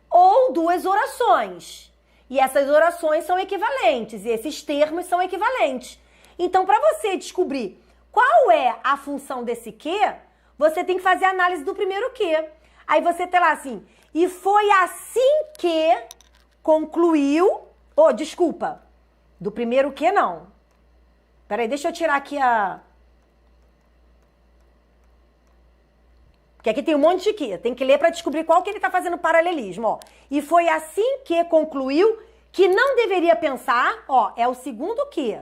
ou duas orações. E essas orações são equivalentes e esses termos são equivalentes. Então, para você descobrir qual é a função desse que, você tem que fazer a análise do primeiro que. Aí você tem lá assim, e foi assim que concluiu, Do primeiro que não. Peraí, deixa eu tirar aqui a... Porque aqui tem um monte de que. Tem que ler para descobrir qual que ele tá fazendo paralelismo, ó. E foi assim que concluiu que não deveria pensar, ó, é o segundo que.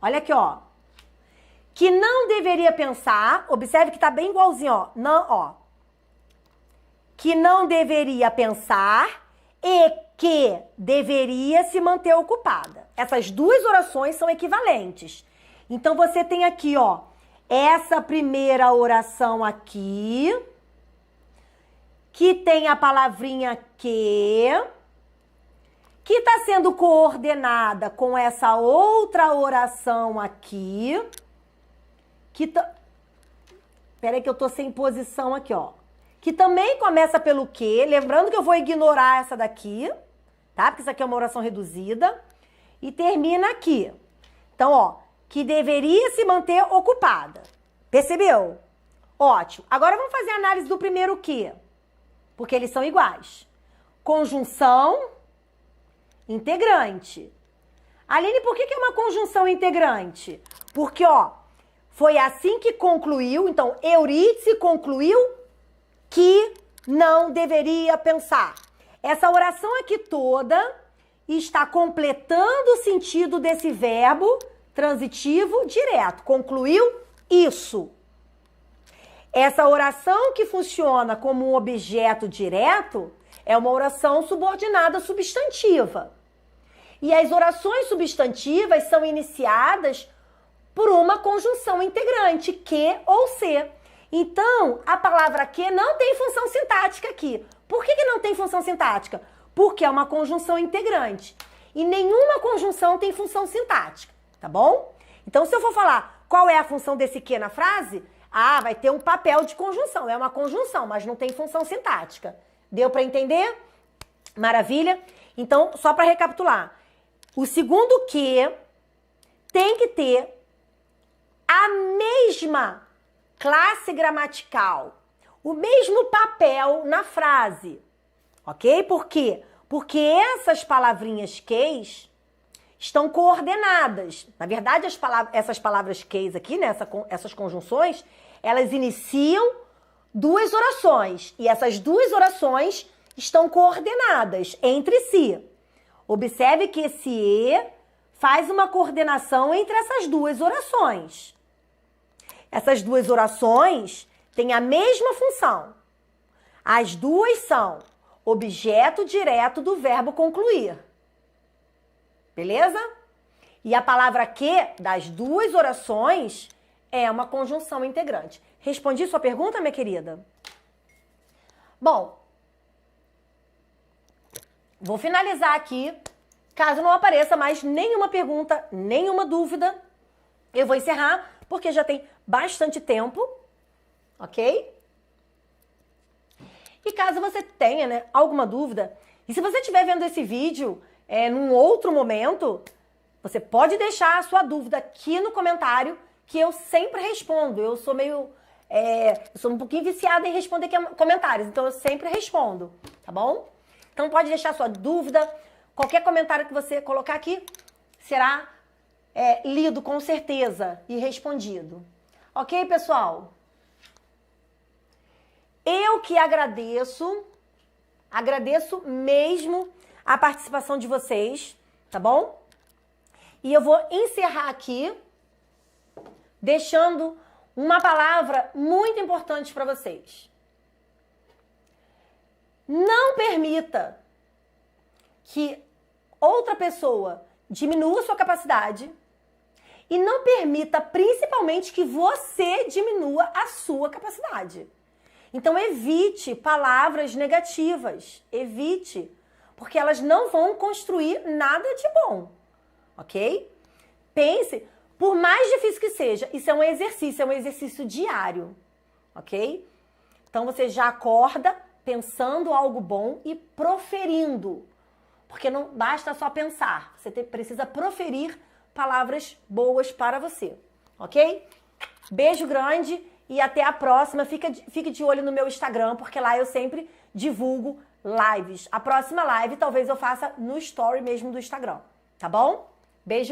Olha aqui, ó. Que não deveria pensar, observe que tá bem igualzinho, ó. Não, ó. Que não deveria pensar e que deveria se manter ocupada. Essas duas orações são equivalentes. Então, você tem aqui, ó, essa primeira oração aqui, que tem a palavrinha que está sendo coordenada com essa outra oração aqui, Peraí que eu tô sem posição aqui, ó. Que também começa pelo que, lembrando que eu vou ignorar essa daqui, tá? Porque isso aqui é uma oração reduzida. E termina aqui. Então, ó, que deveria se manter ocupada. Percebeu? Ótimo. Agora vamos fazer a análise do primeiro que, porque eles são iguais. Conjunção integrante. Aline, por que é uma conjunção integrante? Porque, ó, foi assim que concluiu, então, Eurídice concluiu que não deveria pensar. Essa oração aqui toda está completando o sentido desse verbo transitivo direto. Concluiu isso. Essa oração que funciona como um objeto direto é uma oração subordinada substantiva. E as orações substantivas são iniciadas por uma conjunção integrante, que ou se. Então, a palavra que não tem função sintática aqui. Por que não tem função sintática? Porque é uma conjunção integrante. E nenhuma conjunção tem função sintática, tá bom? Então, se eu for falar qual é a função desse que na frase, vai ter um papel de conjunção. É uma conjunção, mas não tem função sintática. Deu para entender? Maravilha? Então, só para recapitular. O segundo que tem que ter a mesma classe gramatical, o mesmo papel na frase, ok? Por quê? Porque essas palavrinhas queis estão coordenadas. Na verdade, essas palavras queis aqui, né, essas conjunções, elas iniciam duas orações. E essas duas orações estão coordenadas entre si. Observe que esse E faz uma coordenação entre essas duas orações. Essas duas orações têm a mesma função. As duas são objeto direto do verbo concluir. Beleza? E a palavra que das duas orações é uma conjunção integrante. Respondi sua pergunta, minha querida? Bom, vou finalizar aqui. Caso não apareça mais nenhuma pergunta, nenhuma dúvida, eu vou encerrar, porque já tem bastante tempo, ok? E caso você tenha, né, alguma dúvida, e se você estiver vendo esse vídeo num outro momento, você pode deixar a sua dúvida aqui no comentário, que eu sempre respondo. Eu sou eu sou um pouquinho viciada em responder comentários, então eu sempre respondo, tá bom? Então pode deixar sua dúvida, qualquer comentário que você colocar aqui será lido com certeza e respondido. Ok, pessoal? Eu que agradeço mesmo a participação de vocês, tá bom? E eu vou encerrar aqui deixando uma palavra muito importante para vocês. Não permita que outra pessoa diminua sua capacidade e não permita, principalmente, que você diminua a sua capacidade. Então, evite palavras negativas. Evite, porque elas não vão construir nada de bom, ok? Pense, por mais difícil que seja, isso é um exercício diário, ok? Então, você já acorda pensando algo bom e proferindo. Porque não basta só pensar, você precisa proferir palavras boas para você, ok? Beijo grande e até a próxima. Fique de olho no meu Instagram, porque lá eu sempre divulgo lives. A próxima live talvez eu faça no story mesmo do Instagram, tá bom? Beijo.